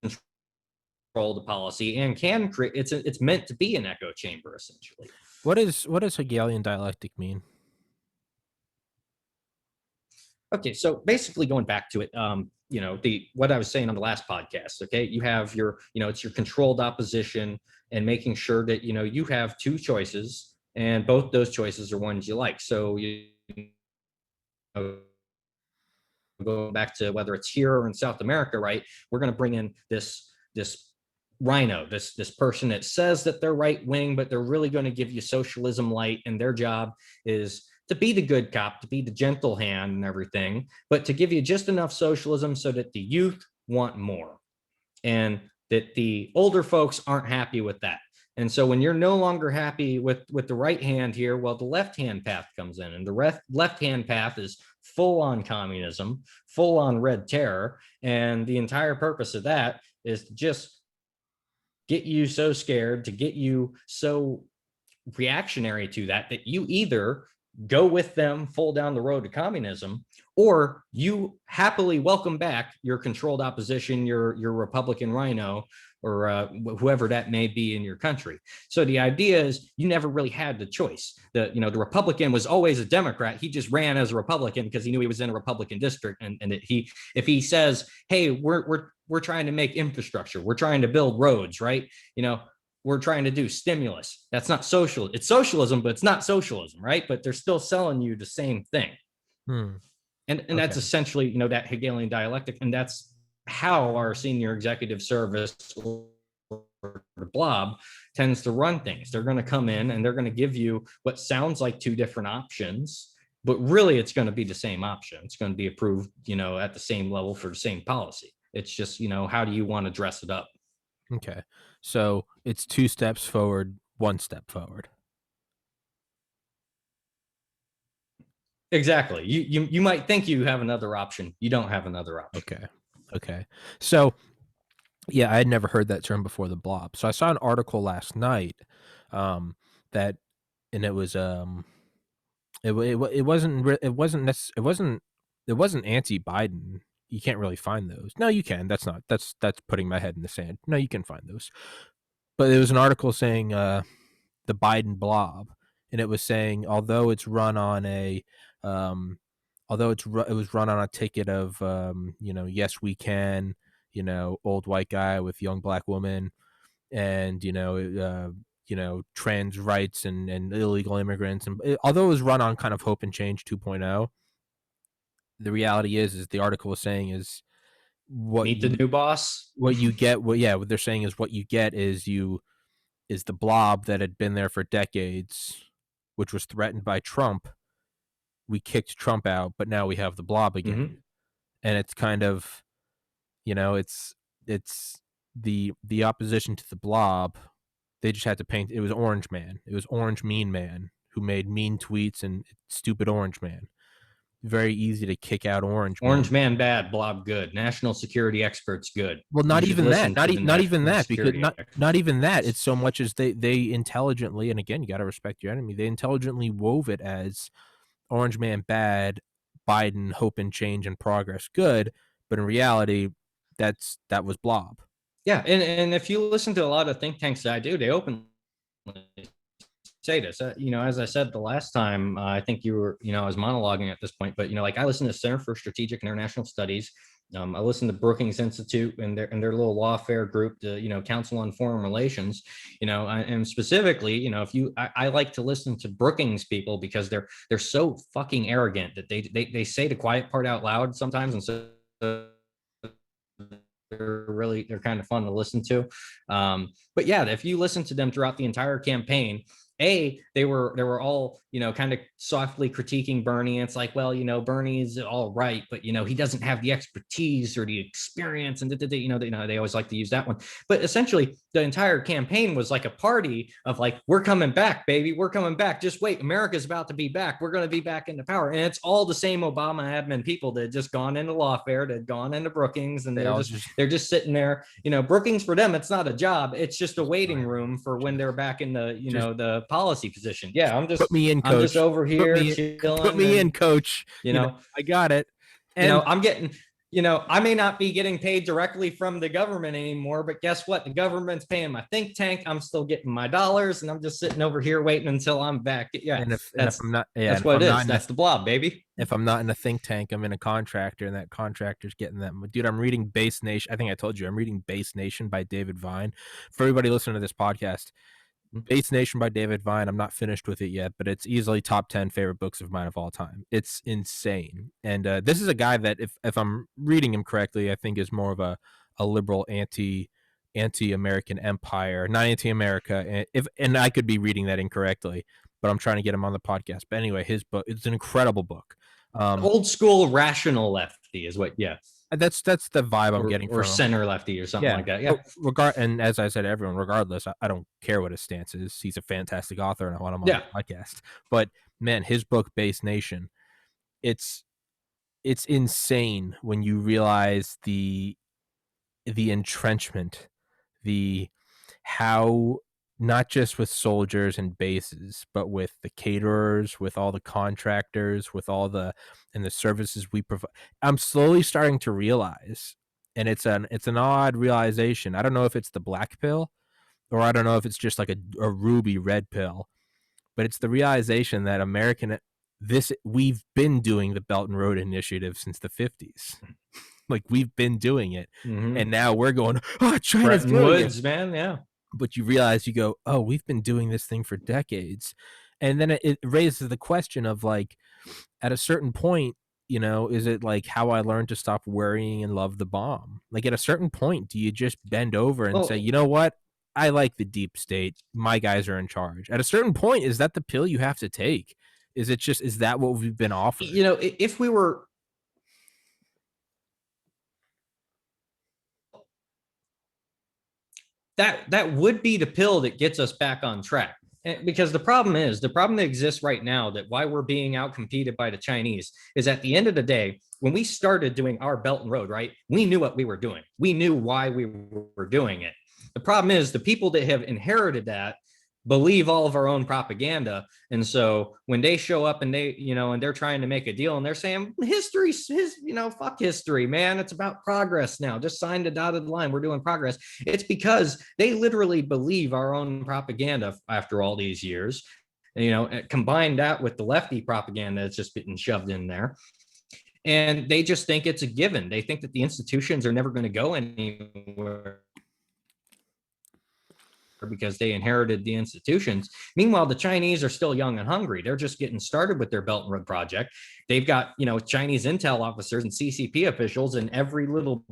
S2: control the policy and can create, it's meant to be an echo chamber, essentially.
S1: What does Hegelian dialectic mean?
S2: Okay, so basically going back to it, what I was saying on the last podcast. Okay, you have your, it's your controlled opposition and making sure that you have two choices and both those choices are ones you like. So going back to whether it's here or in South America, right? We're going to bring in this rhino, this person that says that they're right wing, but they're really going to give you socialism light, and their job is to be the good cop, to be the gentle hand and everything, but to give you just enough socialism so that the youth want more, and that the older folks aren't happy with that. And so when you're no longer happy with the right hand here, well, the left hand path comes in, and the left hand path is full on communism, full on red terror. And the entire purpose of that is to just get you so scared, to get you so reactionary to that you either go with them full down the road to communism, or you happily welcome back your controlled opposition, your Republican rhino, or whoever that may be in your country. So the idea is you never really had the choice. The Republican was always a Democrat. He just ran as a Republican because he knew he was in a Republican district, and if he says, hey, we're trying to make infrastructure, we're trying to build roads, right? We're trying to do stimulus. That's not social. It's socialism, but it's not socialism, right? But they're still selling you the same thing. And okay. That's essentially, that Hegelian dialectic. And that's how our senior executive service, or the blob, tends to run things. They're going to come in and they're going to give you what sounds like two different options, but really it's going to be the same option. It's going to be approved, at the same level for the same policy. It's just, how do you want to dress it up?
S1: Okay. So it's 2 steps forward, 1 step forward.
S2: Exactly. You might think you have another option. You don't have another option.
S1: Okay. So, yeah, I had never heard that term before, the blob. So I saw an article last night and it was it wasn't anti-Biden. You can't really find those. No, you can. That's putting my head in the sand. No, you can find those. But it was an article saying the Biden blob, and it was saying it was run on a ticket of yes we can, old white guy with young black woman, and trans rights and illegal immigrants, and although it was run on kind of hope and change 2.0, the reality is the article was saying is
S2: meet the new boss.
S1: What you get, what they're saying is what you get is the blob that had been there for decades, which was threatened by Trump. We kicked Trump out, but now we have the blob again. And it's kind of, it's the opposition to the blob. They just had to paint. It was Orange Man. It was Orange Mean Man who made mean tweets, and stupid Orange Man. Very easy to kick out Orange Man.
S2: Orange Man bad, blob good. National security experts good.
S1: Well, not even that. Not even that. Because not even that. It's so much as they intelligently, and again, you got to respect your enemy. They intelligently wove it as Orange Man bad, Biden hope and change and progress good, but in reality, that was blob.
S2: Yeah, and if you listen to a lot of think tanks that I do, they openly say this. As I said the last time, I think you were, I was monologuing at this point, but like I listen to Center for Strategic International Studies. I listen to Brookings Institute and their little lawfare group, the Council on Foreign Relations, and specifically, I like to listen to Brookings people because they're so fucking arrogant that they say the quiet part out loud sometimes, and so they're kind of fun to listen to. But yeah, if you listen to them throughout the entire campaign, they were all, kind of softly critiquing Bernie. And it's like, well, Bernie's all right, but he doesn't have the expertise or the experience, and they always like to use that one. But essentially, the entire campaign was like a party of like, we're coming back, baby, we're coming back. Just wait, America's about to be back. We're going to be back into power, and it's all the same Obama admin people that had just gone into lawfare, that had gone into Brookings, and they're just sitting there. Brookings for them, it's not a job; it's just a waiting room for when they're back in the the policy position. Yeah,
S1: put me in, coach.
S2: I'm just over here chilling.
S1: Put me in, coach. I got it.
S2: And I'm getting, I may not be getting paid directly from the government anymore, but guess what? The government's paying my think tank. I'm still getting my dollars, and I'm just sitting over here waiting until I'm back. Yeah, that's what it is. That's the blob, baby.
S1: If I'm not in a think tank, I'm in a contractor, and that contractor's getting that. Dude, I'm reading Base Nation. I think I told you I'm reading Base Nation by David Vine. For everybody listening to this podcast, Base Nation by David Vine. I'm not finished with it yet, but it's easily top 10 favorite books of mine of all time. It's insane. And this is a guy that, if I'm reading him correctly, I think is more of a liberal anti-American empire, not anti-America. And I could be reading that incorrectly, but I'm trying to get him on the podcast. But anyway, his book, it's an incredible book.
S2: Old school rational lefty is what, yeah.
S1: That's the vibe I'm getting from
S2: or center lefty or something like that. Yeah.
S1: And as I said, everyone, regardless, I don't care what his stance is. He's a fantastic author, and I want him on the podcast. But man, his book, Base Nation, it's insane when you realize the entrenchment, how not just with soldiers and bases, but with the caterers, with all the contractors, with all the services we provide. I'm slowly starting to realize, and it's an odd realization. I don't know if it's the black pill, or I don't know if it's just like a ruby red pill, but it's the realization that we've been doing the Belt and Road Initiative since the 50s. Like, we've been doing it, and now we're going, China's doing it,
S2: man, yeah.
S1: But you realize, you go, oh, we've been doing this thing for decades. And then it raises the question of, like, at a certain point, is it like how I learned to stop worrying and love the bomb? Like, at a certain point, do you just bend over and say, you know what? I like the deep state. My guys are in charge. At a certain point, is that the pill you have to take? Is that what we've been offered?
S2: If we were, that would be the pill that gets us back on track. Because the problem that exists right now, that why we're being outcompeted by the Chinese, is at the end of the day, when we started doing our Belt and Road, right, we knew what we were doing. We knew why we were doing it. The problem is the people that have inherited that believe all of our own propaganda. And so when they show up and and they're trying to make a deal, and they're saying fuck history, man, it's about progress now. Just sign the dotted line. We're doing progress. It's because they literally believe our own propaganda after all these years. And, combine that with the lefty propaganda that's just getting shoved in there. And they just think it's a given. They think that the institutions are never going to go anywhere because they inherited the institutions. Meanwhile, the Chinese are still young and hungry. They're just getting started with their Belt and Road project. They've got, Chinese intel officers and CCP officials in every little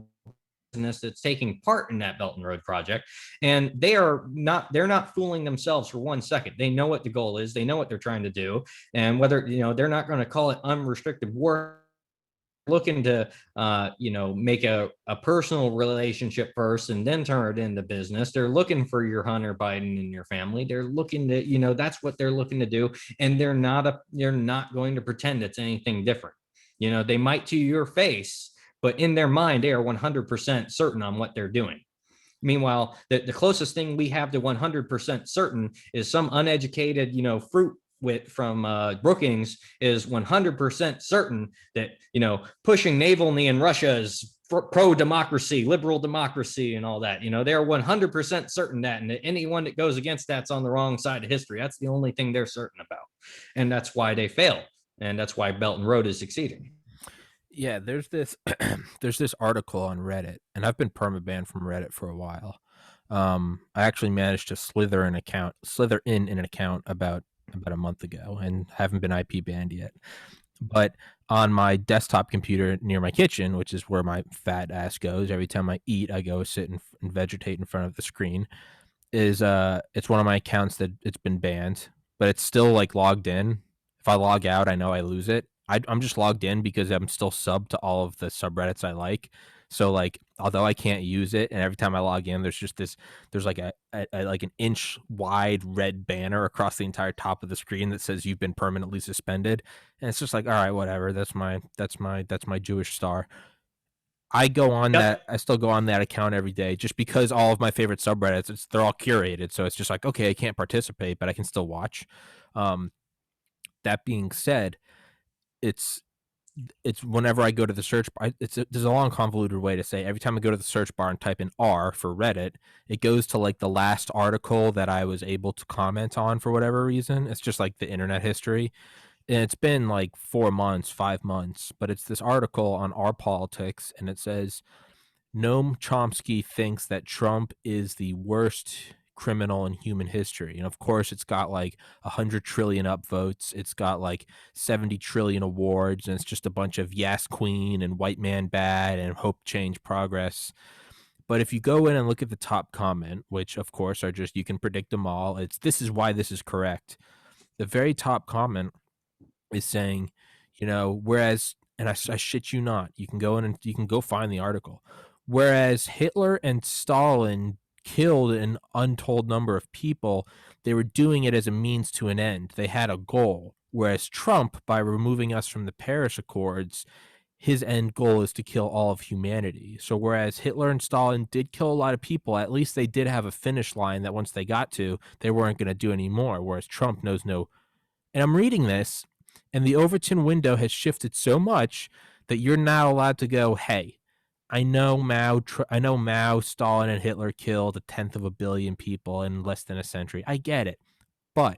S2: business that's taking part in that Belt and Road project. And they're not fooling themselves for 1 second. They know what the goal is. They know what they're trying to do. And whether, they're not going to call it unrestricted war, looking to make a personal relationship first and then turn it into business. They're looking for your Hunter Biden and your family. They're looking to, that's what they're looking to do. And they're not going to pretend it's anything different. They might to your face, but in their mind, they are 100% certain on what they're doing. Meanwhile, the closest thing we have to 100% certain is some uneducated, fruit from Brookings is 100% certain that pushing navalny in Russia is pro-democracy, liberal democracy, and all that. They're 100% certain that, and anyone that goes against that's on the wrong side of history. That's the only thing they're certain about, and that's why they fail, and that's why Belt and Road is succeeding.
S1: Yeah, there's this there's this article on Reddit, and I've been permabanned from Reddit for a while. I actually managed to slither in an account about a month ago, and haven't been IP banned yet. But on my desktop computer near my kitchen, which is where my fat ass goes every time I eat, I go sit and vegetate in front of the screen. It's one of my accounts that it's been banned, but it's still like logged in. If I log out, I know I lose it. I'm just logged in because I'm still subbed to all of the subreddits I like. So like, although I can't use it, and every time I log in, there's like a like an inch wide red banner across the entire top of the screen that says you've been permanently suspended, and it's just like, all right, whatever. That's my Jewish star. I still go on that account every day just because all of my favorite subreddits, they're all curated. So it's just like, okay, I can't participate, but I can still watch. That being said, it's whenever I go to the search bar, there's a long convoluted way to say every time I go to the search bar and type in R for Reddit, it goes to like the last article that I was able to comment on for whatever reason. It's just like the internet history. And it's been like 4 months, 5 months, but it's this article on our politics, and it says Noam Chomsky thinks that Trump is the worst criminal in human history. And of course, it's got like 100 trillion upvotes. It's got like 70 trillion awards, and it's just a bunch of yes queen and white man bad and hope change progress. But if you go in and look at the top comment, which of course are just, you can predict them all, this is why this is correct. The very top comment is saying, whereas, and I shit you not, you can go in and you can go find the article. Whereas Hitler and Stalin killed an untold number of people, they were doing it as a means to an end. They had a goal. Whereas Trump, by removing us from the Paris Accords, his end goal is to kill all of humanity. So whereas Hitler and Stalin did kill a lot of people, at least they did have a finish line that once they got to, they weren't going to do any more. Whereas Trump knows no. And I'm reading this, and the Overton window has shifted so much that you're not allowed to go, hey, I know Mao, Stalin, and Hitler killed 1/10 of a billion people in less than a century. I get it. But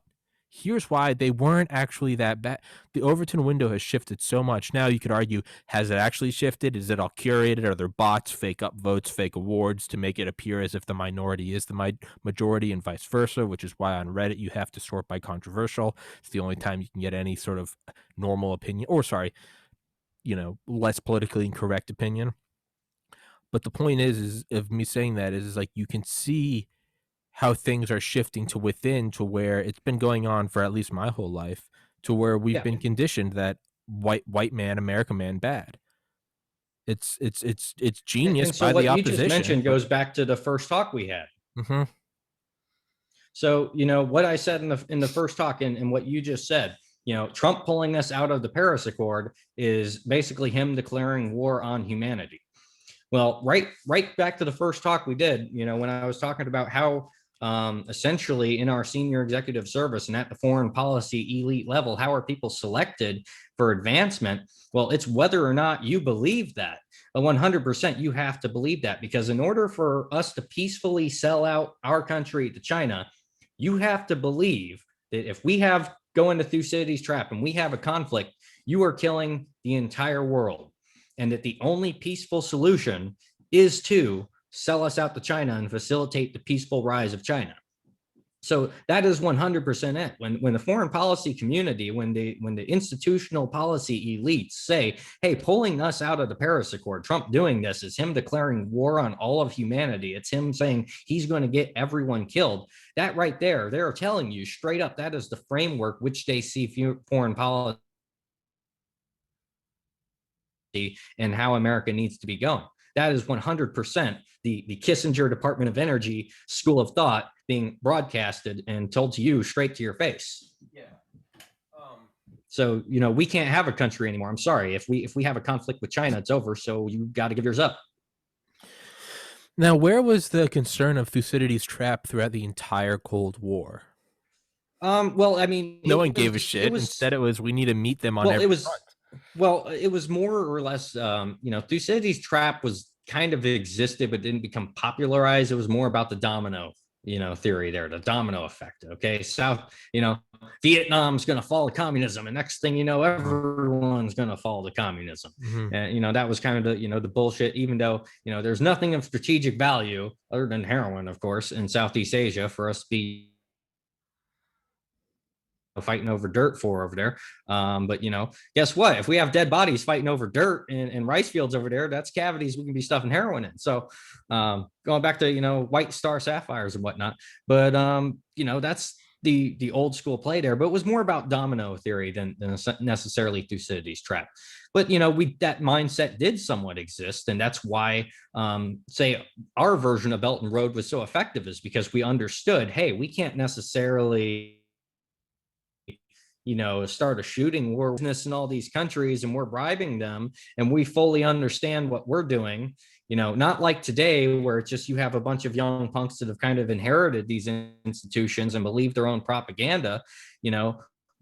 S1: here's why they weren't actually that bad. The Overton window has shifted so much. Now you could argue, has it actually shifted? Is it all curated? Are there bots, fake upvotes, fake awards to make it appear as if the minority is the majority and vice versa, which is why on Reddit you have to sort by controversial. It's the only time you can get any sort of normal opinion, or less politically incorrect opinion. But the point is of me saying that is like, you can see how things are shifting to within, to where it's been going on for at least my whole life, to where we've been conditioned that white man, American man, bad. It's genius.
S2: And so
S1: by
S2: what
S1: the opposition.
S2: you just mentioned goes back to the first talk we had.
S1: Mm-hmm.
S2: So, what I said in the first talk and what you just said, Trump pulling us out of the Paris Accord is basically him declaring war on humanity. Well, right back to the first talk we did, when I was talking about how essentially in our senior executive service and at the foreign policy elite level, how are people selected for advancement? Well, it's whether or not you believe that. 100% you have to believe that, because in order for us to peacefully sell out our country to China, you have to believe that if we have go into Thucydides' trap and we have a conflict, you are killing the entire world. And that the only peaceful solution is to sell us out to China and facilitate the peaceful rise of China. So that is 100% it. When the foreign policy community, when the institutional policy elites say, hey, pulling us out of the Paris Accord, Trump doing this is him declaring war on all of humanity. It's him saying he's going to get everyone killed. That right there, they're telling you straight up, that is the framework which they see foreign policy and how America needs to be going. That is 100% the Kissinger Department of Energy school of thought being broadcasted and told to you straight to your face.
S1: Yeah.
S2: So, we can't have a country anymore. I'm sorry. If we have a conflict with China, it's over. So you got to give yours up.
S1: Now, where was the concern of Thucydides' trap throughout the entire Cold War?
S2: Well, I mean,
S1: no one gave a shit. Instead, it was we need to meet them on every front.
S2: Well, it was more or less, Thucydides trap was kind of existed, but didn't become popularized. It was more about the domino, theory there, the domino effect. Okay. Vietnam's going to fall to communism. And next thing you know,
S1: Mhm.
S2: everyone's going to fall to communism.
S1: Mhm.
S2: And, that was kind of the bullshit, even though, there's nothing of strategic value other than heroin, of course, in Southeast Asia for us to be fighting over dirt for over there. But guess what? If we have dead bodies fighting over dirt in rice fields over there, that's cavities we can be stuffing heroin in. So going back to white star sapphires and whatnot. But that's the old school play there. But it was more about domino theory than necessarily Thucydides trap. But that mindset did somewhat exist, and that's why say our version of Belt and Road was so effective, is because we understood, hey, we can't necessarily start a shooting war business in all these countries and we're bribing them and we fully understand what we're doing. Not like today where it's just you have a bunch of young punks that have kind of inherited these institutions and believe their own propaganda.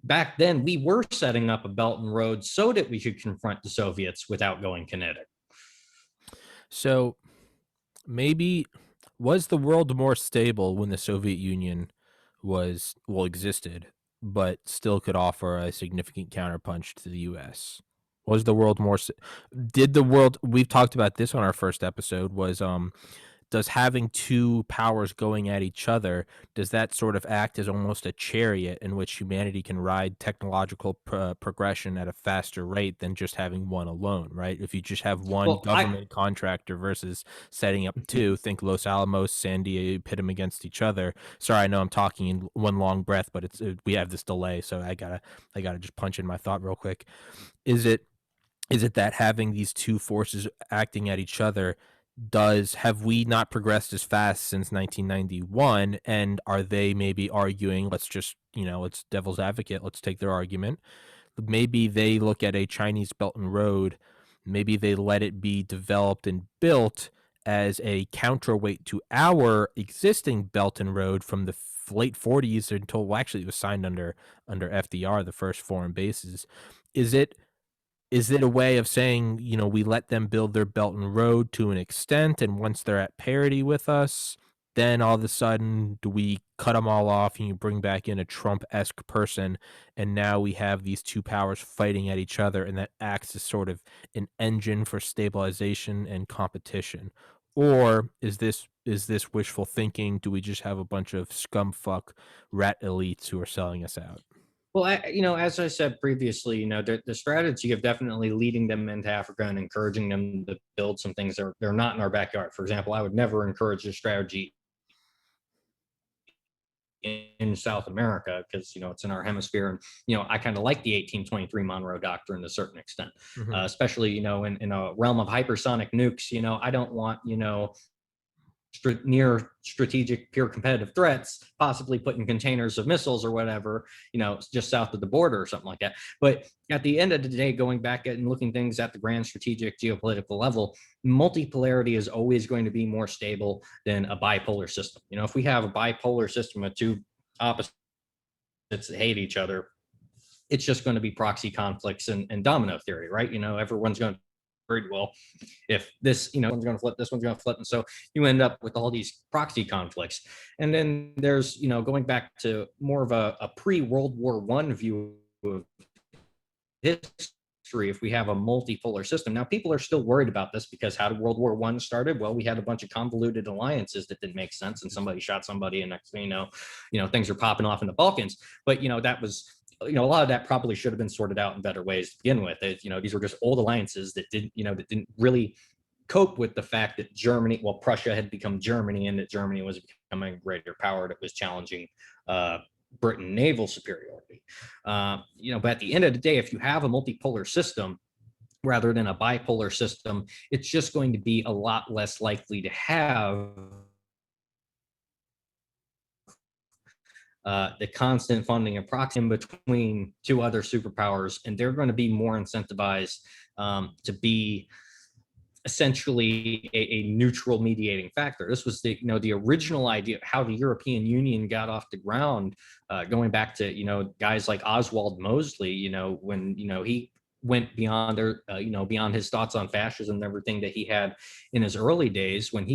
S2: Back then we were setting up a Belt and Road so that we could confront the Soviets without going kinetic.
S1: So maybe was the world more stable when the Soviet Union existed, but still could offer a significant counterpunch to the US? Was the world more did the world we've talked about this on our first episode was does having two powers going at each other, does that sort of act as almost a chariot in which humanity can ride technological progression at a faster rate than just having one alone, right? If you just have one
S2: Well, I
S1: government contractor versus setting up two, think Los Alamos, San Diego, pit them against each other. Sorry, I know I'm talking in one long breath, but we have this delay, so I gotta just punch in my thought real quick. Is it is it that having these two forces acting at each other, does have we not progressed as fast since 1991, and are they maybe arguing, let's just, let's devil's advocate, let's take their argument. Maybe they look at a Chinese Belt and Road, maybe they let it be developed and built as a counterweight to our existing Belt and Road from the late 40s until, well, actually it was signed under FDR, the first foreign bases. Is it is it a way of saying, we let them build their Belt and Road to an extent, and once they're at parity with us, then all of a sudden do we cut them all off and you bring back in a Trump-esque person, and now we have these two powers fighting at each other, and that acts as sort of an engine for stabilization and competition? Or is this wishful thinking? Do we just have a bunch of scumfuck rat elites who are selling us out?
S2: Well, as I said previously, the strategy of definitely leading them into Africa and encouraging them to build some things that they're not in our backyard. For example, I would never encourage this strategy in South America because it's in our hemisphere, and I kind of like the 1823 Monroe Doctrine to a certain extent,
S1: Mhm.
S2: especially in a realm of hypersonic nukes. I don't want near strategic peer competitive threats possibly putting containers of missiles or whatever just south of the border or something like that. But at the end of the day, going back and looking things at the grand strategic geopolitical level, multipolarity is always going to be more stable than a bipolar system. If we have a bipolar system with two opposites that hate each other, it's just going to be proxy conflicts and domino theory, right? Everyone's going to worried, well, if this, one's going to flip, this one's going to flip. And so you end up with all these proxy conflicts. And then there's, going back to more of a pre-World War I view of history, if we have a multipolar system. Now, people are still worried about this because how did World War I started? Well, we had a bunch of convoluted alliances that didn't make sense, and somebody shot somebody, and next thing things are popping off in the Balkans. But that was a lot of that probably should have been sorted out in better ways to begin with. These were just old alliances that didn't really cope with the fact that Prussia had become Germany, and that Germany was becoming a greater power that was challenging Britain naval superiority. But at the end of the day, if you have a multipolar system rather than a bipolar system, it's just going to be a lot less likely to have the constant funding and proxy in between two other superpowers, and they're going to be more incentivized to be essentially a neutral mediating factor. This was the original idea of how the European Union got off the ground, going back to guys like Oswald Mosley. When he went beyond their, beyond his thoughts on fascism and everything that he had in his early days when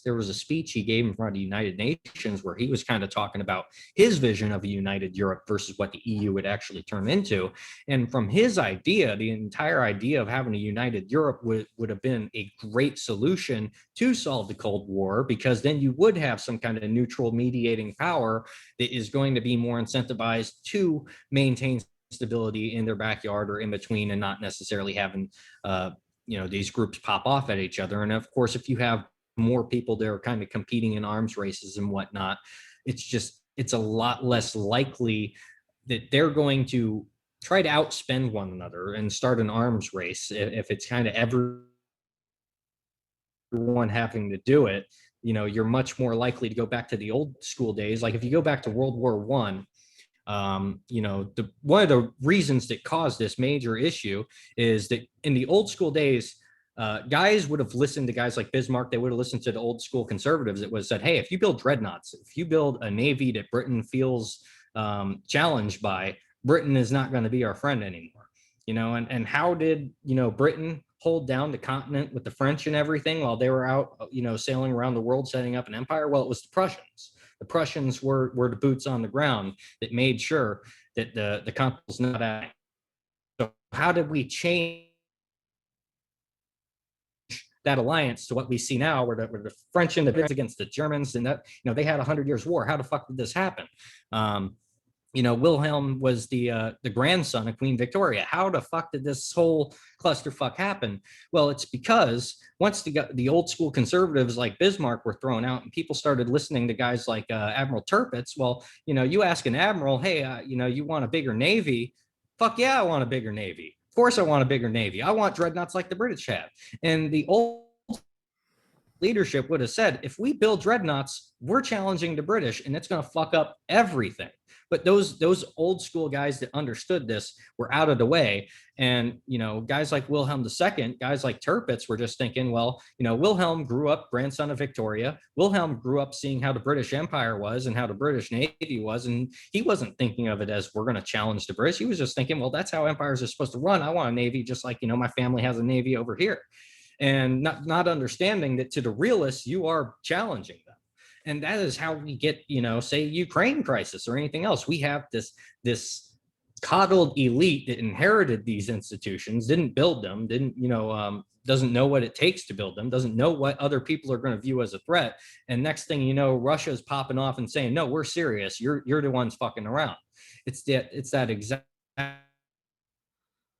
S2: there was a speech he gave in front of the United Nations where he was kind of talking about his vision of a united Europe versus what the EU would actually turn into. And from his idea, the entire idea of having a united Europe would have been a great solution to solve the Cold War, because then you would have some kind of neutral mediating power that is going to be more incentivized to maintain stability in their backyard or in between, and not necessarily having these groups pop off at each other. And of course, if you have more people that are kind of competing in arms races and whatnot, it's a lot less likely that they're going to try to outspend one another and start an arms race. If it's kind of everyone having to do it, you're much more likely to go back to the old school days. Like if you go back to World War One, one of the reasons that caused this major issue is that in the old school days, guys would have listened to guys like Bismarck. They would have listened to the old school conservatives that was said, hey, if you build dreadnoughts, if you build a navy that Britain feels challenged by, Britain is not going to be our friend anymore. And how did Britain hold down the continent with the French and everything while they were out sailing around the world setting up an empire? Well, it was the Prussians. The Prussians were the boots on the ground that made sure that the continent was not at. So how did we change that alliance to what we see now, where the French and the Brits against the Germans, and that they had 100 years war? How the fuck did this happen? Wilhelm was the grandson of Queen Victoria. How the fuck did this whole clusterfuck happen? Well, it's because once the old school conservatives like Bismarck were thrown out and people started listening to guys like Admiral Tirpitz, well, you ask an admiral, hey, you want a bigger navy? Fuck yeah, I want a bigger navy. Of course I want a bigger navy. I want dreadnoughts like the British have. And the old leadership would have said, if we build dreadnoughts, we're challenging the British and it's going to fuck up everything. But those old school guys that understood this were out of the way. And, guys like Wilhelm II, guys like Tirpitz were just thinking, well, Wilhelm grew up grandson of Victoria. Wilhelm grew up seeing how the British Empire was and how the British Navy was. And he wasn't thinking of it as we're going to challenge the British. He was just thinking, well, that's how empires are supposed to run. I want a navy just like, my family has a navy over here. And not understanding that to the realists, you are challenging them. And that is how we get, say Ukraine crisis or anything else. We have this coddled elite that inherited these institutions, didn't build them, doesn't know what it takes to build them, doesn't know what other people are going to view as a threat. And next thing you know, Russia's popping off and saying, no, we're serious. You're the ones fucking around. It's that exact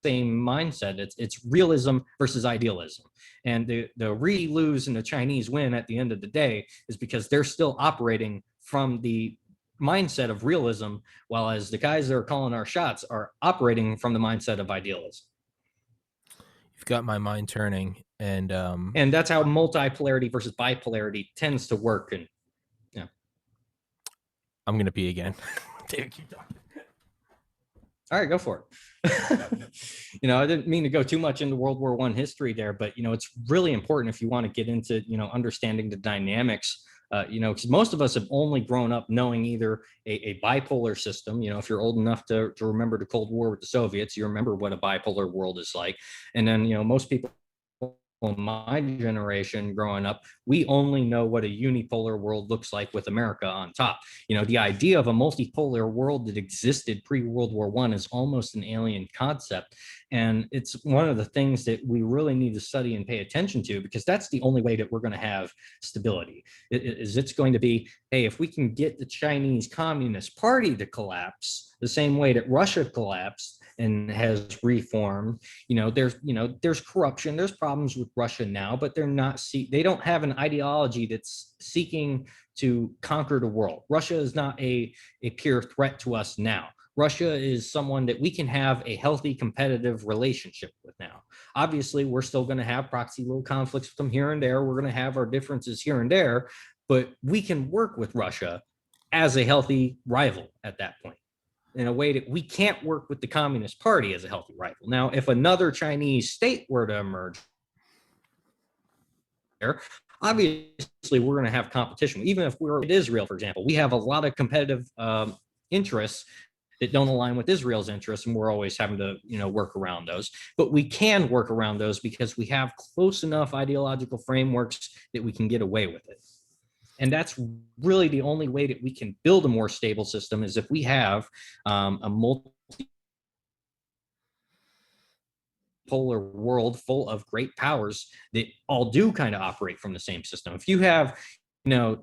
S2: same mindset. It's realism versus idealism. And the we lose and the Chinese win at the end of the day is because they're still operating from the mindset of realism, while as the guys that are calling our shots are operating from the mindset of idealism.
S1: You've got my mind turning. And
S2: that's how multipolarity versus bipolarity tends to work. And yeah,
S1: I'm gonna pee again. David, keep talking.
S2: All right, go for it. I didn't mean to go too much into World War I history there, but, it's really important if you want to get into, understanding the dynamics, because most of us have only grown up knowing either a bipolar system. If you're old enough to remember the Cold War with the Soviets, you remember what a bipolar world is like. And then, most people in my generation growing up, we only know what a unipolar world looks like with America on top. The idea of a multipolar world that existed pre-World War I is almost an alien concept. And it's one of the things that we really need to study and pay attention to, because that's the only way that we're going to have stability. It's going to be, hey, if we can get the Chinese Communist Party to collapse the same way that Russia collapsed and has reformed, there's corruption, there's problems with Russia now, but they don't have an ideology that's seeking to conquer the world. Russia is not a pure threat to us now. Russia is someone that we can have a healthy competitive relationship with now. Obviously, we're still going to have proxy little conflicts with them here and there. We're going to have our differences here and there, but we can work with Russia as a healthy rival at that point, in a way that we can't work with the Communist Party as a healthy rival. Now, if another Chinese state were to emerge there, obviously we're going to have competition. Even if we're in Israel, for example, we have a lot of competitive interests that don't align with Israel's interests, and we're always having to, work around those. But we can work around those because we have close enough ideological frameworks that we can get away with it. And that's really the only way that we can build a more stable system, is if we have a multipolar world full of great powers that all do kind of operate from the same system. If you have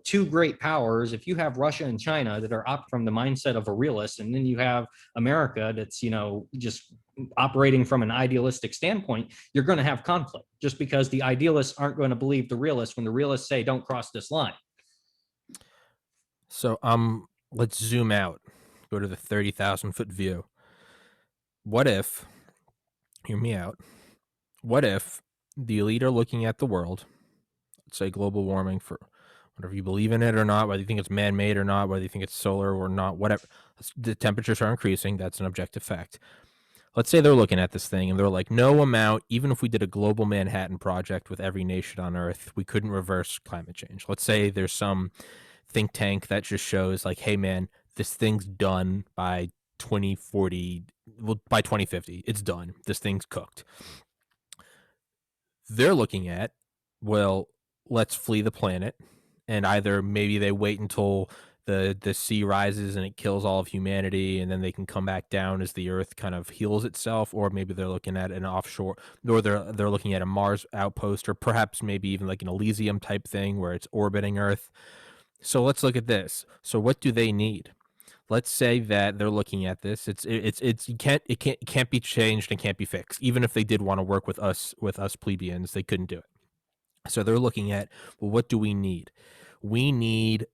S2: two great powers, if you have Russia and China that are up from the mindset of a realist, and then you have America that's just operating from an idealistic standpoint, you're going to have conflict, just because the idealists aren't going to believe the realists when the realists say don't cross this line.
S1: So let's zoom out, go to the 30,000-foot view. What if, hear me out, what if the elite are looking at the world, let's say global warming, for whatever you believe in it or not, whether you think it's man-made or not, whether you think it's solar or not, whatever, the temperatures are increasing, that's an objective fact. Let's say they're looking at this thing and they're like, no amount, even if we did a global Manhattan Project with every nation on Earth, we couldn't reverse climate change. Let's say there's some think tank that just shows like, hey man, this thing's done by 2040, well, by 2050, it's done. This thing's cooked. They're looking at, well, let's flee the planet, and either maybe they wait until the sea rises and it kills all of humanity, and then they can come back down as the Earth kind of heals itself, or maybe they're looking at an offshore, or they're looking at a Mars outpost, or perhaps maybe even like an Elysium type thing where it's orbiting Earth. So let's look at this. So what do they need? Let's say that they're looking at this. It's it can't be changed and can't be fixed. Even if they did want to work with us plebeians, they couldn't do it. So they're looking at, well, what do we need? We need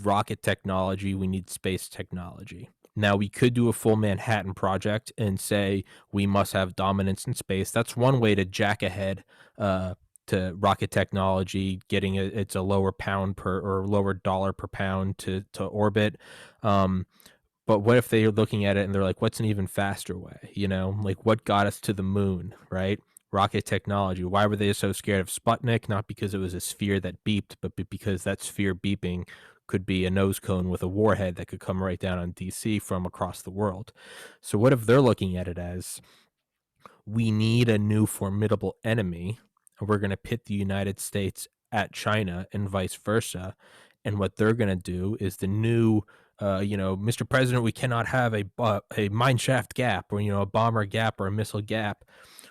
S1: rocket technology. We need space technology. Now, we could do a full Manhattan Project and say we must have dominance in space. That's one way to jack ahead to rocket technology, getting it's a lower pound per, or lower dollar per pound to orbit. But what if they're looking at it and they're like, what's an even faster way? Like what got us to the moon, right? Rocket technology. Why were they so scared of Sputnik? Not because it was a sphere that beeped, but because that sphere beeping could be a nose cone with a warhead that could come right down on DC from across the world. So what if they're looking at it as, we need a new formidable enemy, and we're going to pit the United States at China and vice versa. And what they're going to do is the new, Mr. President, we cannot have a mine shaft gap, or, a bomber gap or a missile gap.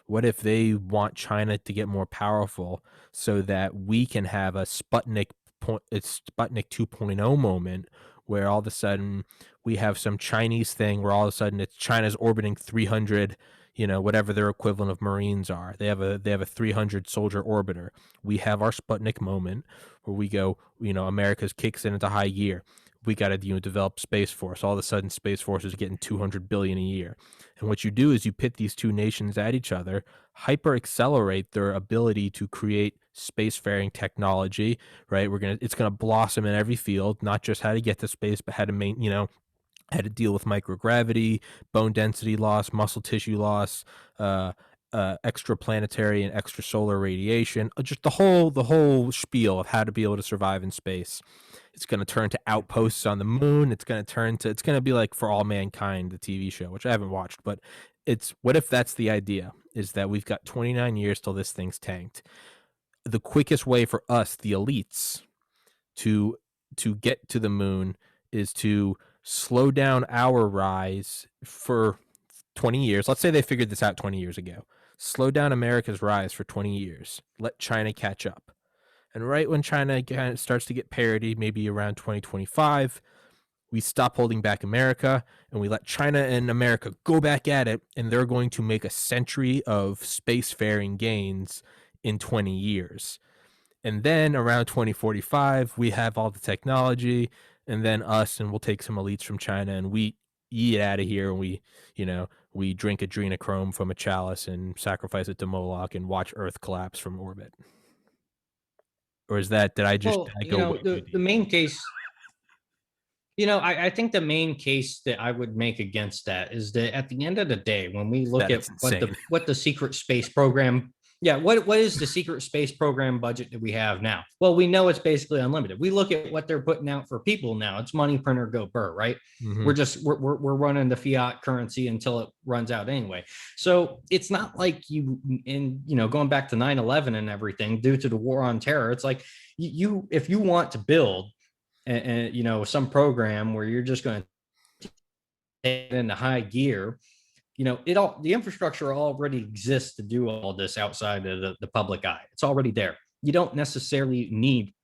S1: What if they want China to get more powerful so that we can have a Sputnik 2.0 moment, where all of a sudden we have some Chinese thing where all of a sudden it's China's orbiting 300, whatever their equivalent of Marines are. They have a 300 soldier orbiter. We have our Sputnik moment where we go, America's kicks in into high gear. We got to develop Space Force. All of a sudden, Space Force is getting $200 billion a year. And what you do is you pit these two nations at each other, hyper accelerate their ability to create spacefaring technology. Right? It's gonna blossom in every field, not just how to get to space, but how to how to deal with microgravity, bone density loss, muscle tissue loss, extraplanetary and extrasolar radiation, just the whole spiel of how to be able to survive in space. It's going to turn to Outposts on the moon. It's going to be like For All Mankind, the TV show, which I haven't watched, but what if that's the idea, is that we've got 29 years till this thing's tanked. The quickest way for us, the elites, to get to the moon is to slow down our rise for 20 years. Let's say they figured this out 20 years ago. Slow down America's rise for 20 years. Let China catch up. And right when China kind of starts to get parity, maybe around 2025, we stop holding back America and we let China and America go back at it. And they're going to make a century of spacefaring gains in 20 years. And then around 2045, we have all the technology, and then us, and we'll take some elites from China and we eat out of here, and we drink adrenochrome from a chalice and sacrifice it to Moloch and watch Earth collapse from orbit. Or is that, did I go way too deep?
S2: The main case, I think the main case that I would make against that is that at the end of the day, when we look at what the secret space program Yeah, what is the secret space program budget that we have now? Well, we know it's basically unlimited. We look at what they're putting out for people now. It's money printer go burr, right?
S1: Mm-hmm.
S2: We're running the fiat currency until it runs out anyway. So it's not like going back to 9/11 and everything due to the war on terror. It's like you if you want to build some program where you're just going to take it into high gear, the infrastructure already exists to do all this outside of the public eye. It's already there. You don't necessarily need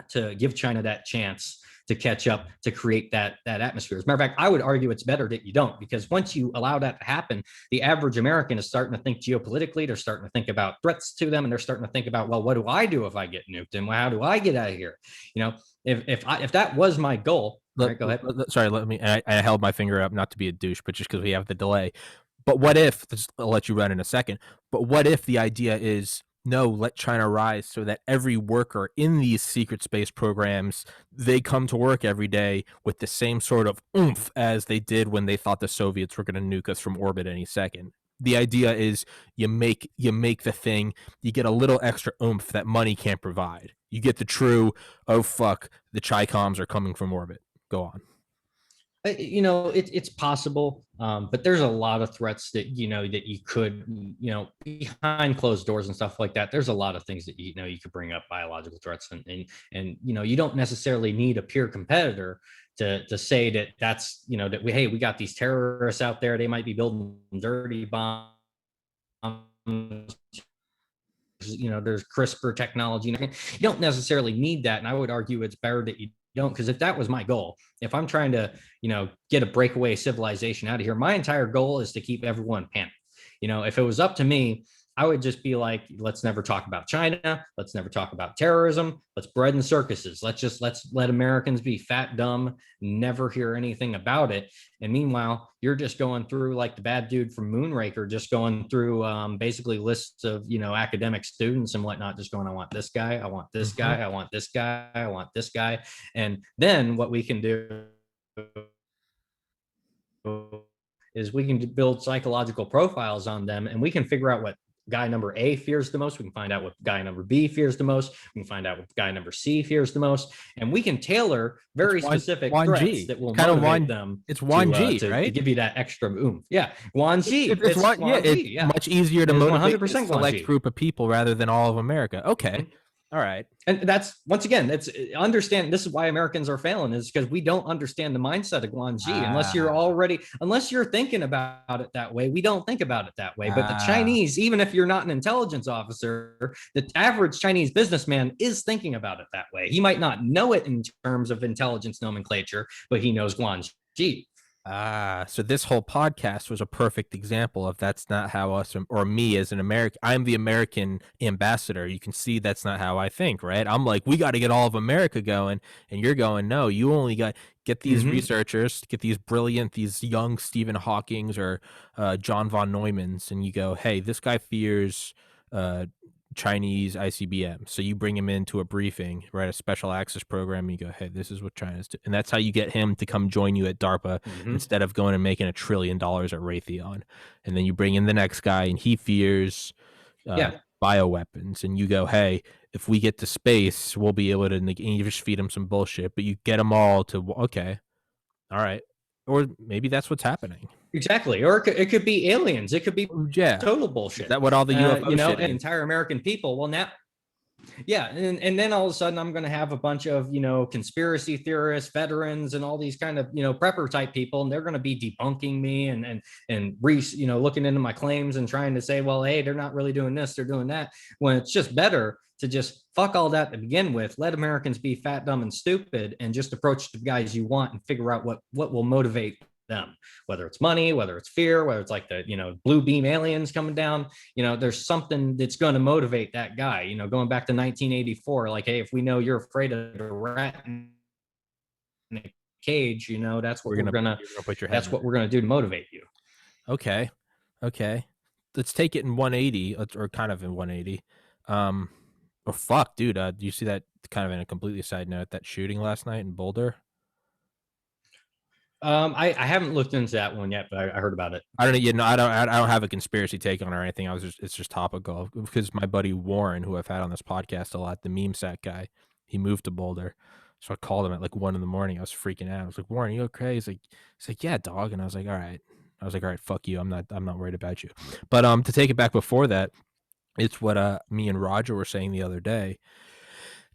S2: to give China that chance to catch up, to create that atmosphere. As a matter of fact, I would argue it's better that you don't, because once you allow that to happen, the average American is starting to think geopolitically. They're starting to think about threats to them, and they're starting to think about, well, what do I do if I get nuked, and how do I get out of here? If that was my goal. Right, go ahead.
S1: Sorry, I held my finger up, not to be a douche, but just because we have the delay. But what if, I'll let you run in a second, but what if the idea is, no, let China rise so that every worker in these secret space programs, they come to work every day with the same sort of oomph as they did when they thought the Soviets were going to nuke us from orbit any second. The idea is you make the thing, you get a little extra oomph that money can't provide. You get the true, oh fuck, the Chi-Coms are coming from orbit. Go on.
S2: It's possible, but there's a lot of threats that that you could, behind closed doors and stuff like that. There's a lot of things that you could bring up, biological threats, and you don't necessarily need a peer competitor to say that's that we got these terrorists out there. They might be building dirty bombs. There's CRISPR technology. You don't necessarily need that, and I would argue it's better that you don't, because if that was my goal, if I'm trying to get a breakaway civilization out of here, my entire goal is to keep everyone panicked. If it was up to me, I would just be like, let's never talk about China. Let's never talk about terrorism. Let's bread and circuses. Let's let Americans be fat, dumb, never hear anything about it. And meanwhile, you're just going through like the bad dude from Moonraker, just going through basically lists of, academic students and whatnot, just going, I want this guy. I want this guy. I want this guy. I want this guy. And then what we can do is we can build psychological profiles on them, and we can figure out what guy number A fears the most. We can find out what guy number B fears the most. We can find out what guy number C fears the most, and we can tailor very specific threats that will motivate them.
S1: It's Wan G, right?
S2: To give you that extra oomph. Yeah, Wan G.
S1: It's much easier to motivate a select group of people rather than all of America. Okay. All right.
S2: And that's, once again, this is why Americans are failing, is because we don't understand the mindset of Guanxi. Unless you're thinking about it that way, we don't think about it that way. But the Chinese, even if you're not an intelligence officer, the average Chinese businessman is thinking about it that way. He might not know it in terms of intelligence nomenclature, but he knows Guanxi.
S1: So this whole podcast was a perfect example of that's not how us, or me as an American, I'm the American ambassador. You can see that's not how I think, right? I'm like, we got to get all of America going, and you're going, no, you only get these researchers, get these young Stephen Hawkings or John von Neumann's, and you go, hey, this guy fears Chinese ICBM. So you bring him into a briefing, right? A special access program. And you go, hey, this is what China's doing. And that's how you get him to come join you at DARPA instead of going and making $1 trillion at Raytheon. And then you bring in the next guy and he fears bioweapons. And you go, hey, if we get to space, we'll be able to, and you just feed him some bullshit, but you get them all to, okay, all right. Or maybe that's what's happening.
S2: Exactly. Or it could be aliens. It could be total bullshit.
S1: Is that what all the UFO shit is?
S2: Entire American people. Well, now, and then all of a sudden I'm going to have a bunch of, conspiracy theorists, veterans, and all these kind of, prepper type people, and they're going to be debunking me and looking into my claims and trying to say, well, hey, they're not really doing this, they're doing that, when it's just better to just fuck all that to begin with. Let Americans be fat, dumb, and stupid, and just approach the guys you want and figure out what will motivate them, whether it's money, whether it's fear, whether it's like the blue beam aliens coming down. There's something that's going to motivate that guy. Going back to 1984, like, hey, if we know you're afraid of a rat in a cage, that's what we're gonna do to motivate you.
S1: Okay, let's take it in 180, or kind of in 180. Oh fuck, dude, do you see that, kind of in a completely side note, that shooting last night in Boulder?
S2: I haven't looked into that one yet, but I heard about it.
S1: I don't know. I don't have a conspiracy take on it or anything. It's just topical because my buddy Warren, who I've had on this podcast a lot, the meme sack guy, he moved to Boulder. So I called him at like 1 a.m. I was freaking out. I was like, Warren, are you okay? He's like, yeah, dog. And I was like, all right. I was like, all right, fuck you. I'm not worried about you. But to take it back before that, it's what me and Roger were saying the other day.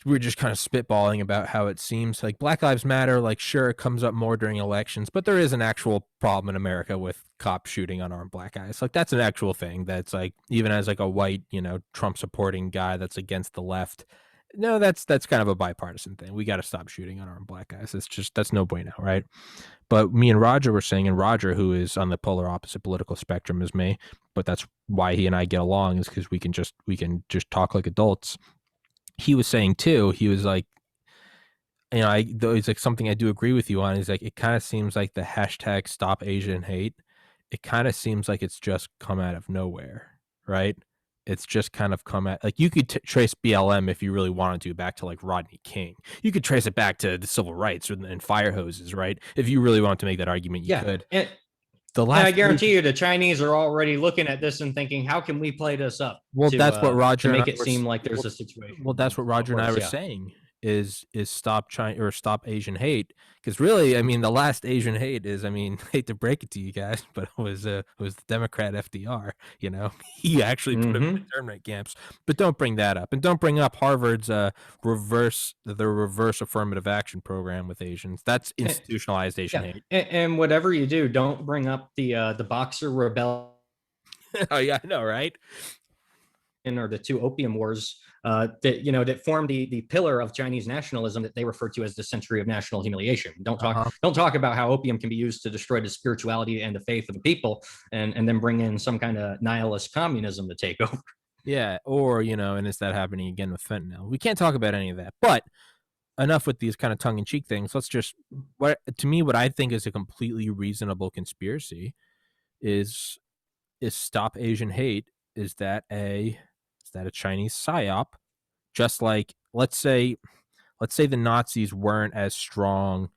S1: We were just kind of spitballing about how it seems like Black Lives Matter, like, sure, it comes up more during elections, but there is an actual problem in America with cops shooting unarmed black guys. Like, that's an actual thing. That's like, even as like a white, Trump supporting guy that's against the left. No, that's kind of a bipartisan thing. We got to stop shooting unarmed black guys. That's no bueno, right? But me and Roger were saying, and Roger, who is on the polar opposite political spectrum as me, but that's why he and I get along, is because we can just talk like adults. He was saying too, he was like, it's like something I do agree with you on. Is like, it kind of seems like the hashtag Stop Asian Hate, it kind of seems like it's just come out of nowhere, right? It's just kind of come at, like, you could trace BLM if you really wanted to back to like Rodney King. You could trace it back to the civil rights and fire hoses, right? If you really wanted to make that argument, you could.
S2: And I guarantee you the Chinese are already looking at this and thinking, how can we play this up?
S1: Well, that's what Roger
S2: to make it seem like there's a situation.
S1: Well, that's what Roger and I were saying is stop China or stop Asian hate. Because really, I mean, the last Asian hate is, I mean, hate to break it to you guys, but it was the Democrat FDR. He actually put him in internment camps. But don't bring that up, and don't bring up Harvard's reverse affirmative action program with Asians. That's institutionalized Asian hate.
S2: And whatever you do, don't bring up the Boxer Rebellion.
S1: Oh yeah, I know, right?
S2: Or the two opium wars that formed the pillar of Chinese nationalism that they refer to as the century of national humiliation. Don't talk about how opium can be used to destroy the spirituality and the faith of the people, and then bring in some kind of nihilist communism to take over.
S1: Yeah, or and is that happening again with fentanyl? We can't talk about any of that. But enough with these kind of tongue-in-cheek things. Let's just what I think is a completely reasonable conspiracy is stop Asian hate. Is that a Chinese psyop? Just like, let's say the Nazis weren't as strong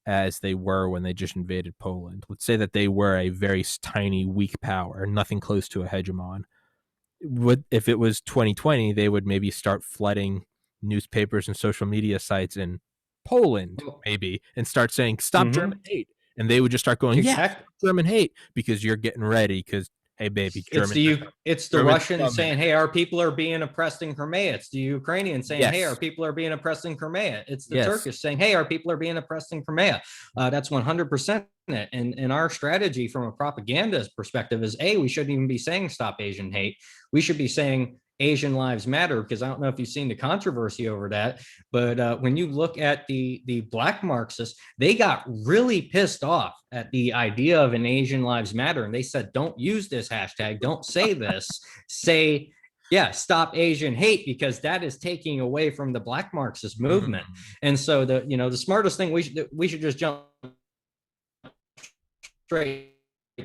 S1: as they were when they just invaded Poland. Let's say that they were a very tiny, weak power, nothing close to a hegemon. If it was 2020, they would maybe start flooding newspapers and social media sites in Poland, maybe, and start saying, stop German hate. And they would just start going, yeah, German hate, because you're getting ready, because hey, baby,
S2: it's the Russians saying, hey, our people are being oppressed in Crimea. It's the Ukrainians saying, hey, our people are being oppressed in Crimea. It's the Turkish saying, hey, our people are being oppressed in Crimea. That's 100% it. And our strategy from a propaganda perspective is, we shouldn't even be saying stop Asian hate. We should be saying Asian Lives Matter, because I don't know if you've seen the controversy over that, but when you look at the Black Marxists, they got really pissed off at the idea of an Asian Lives Matter, and they said, don't use this hashtag, don't say this, say, stop Asian hate, because that is taking away from the Black Marxist movement. And so the smartest thing we should just jump straight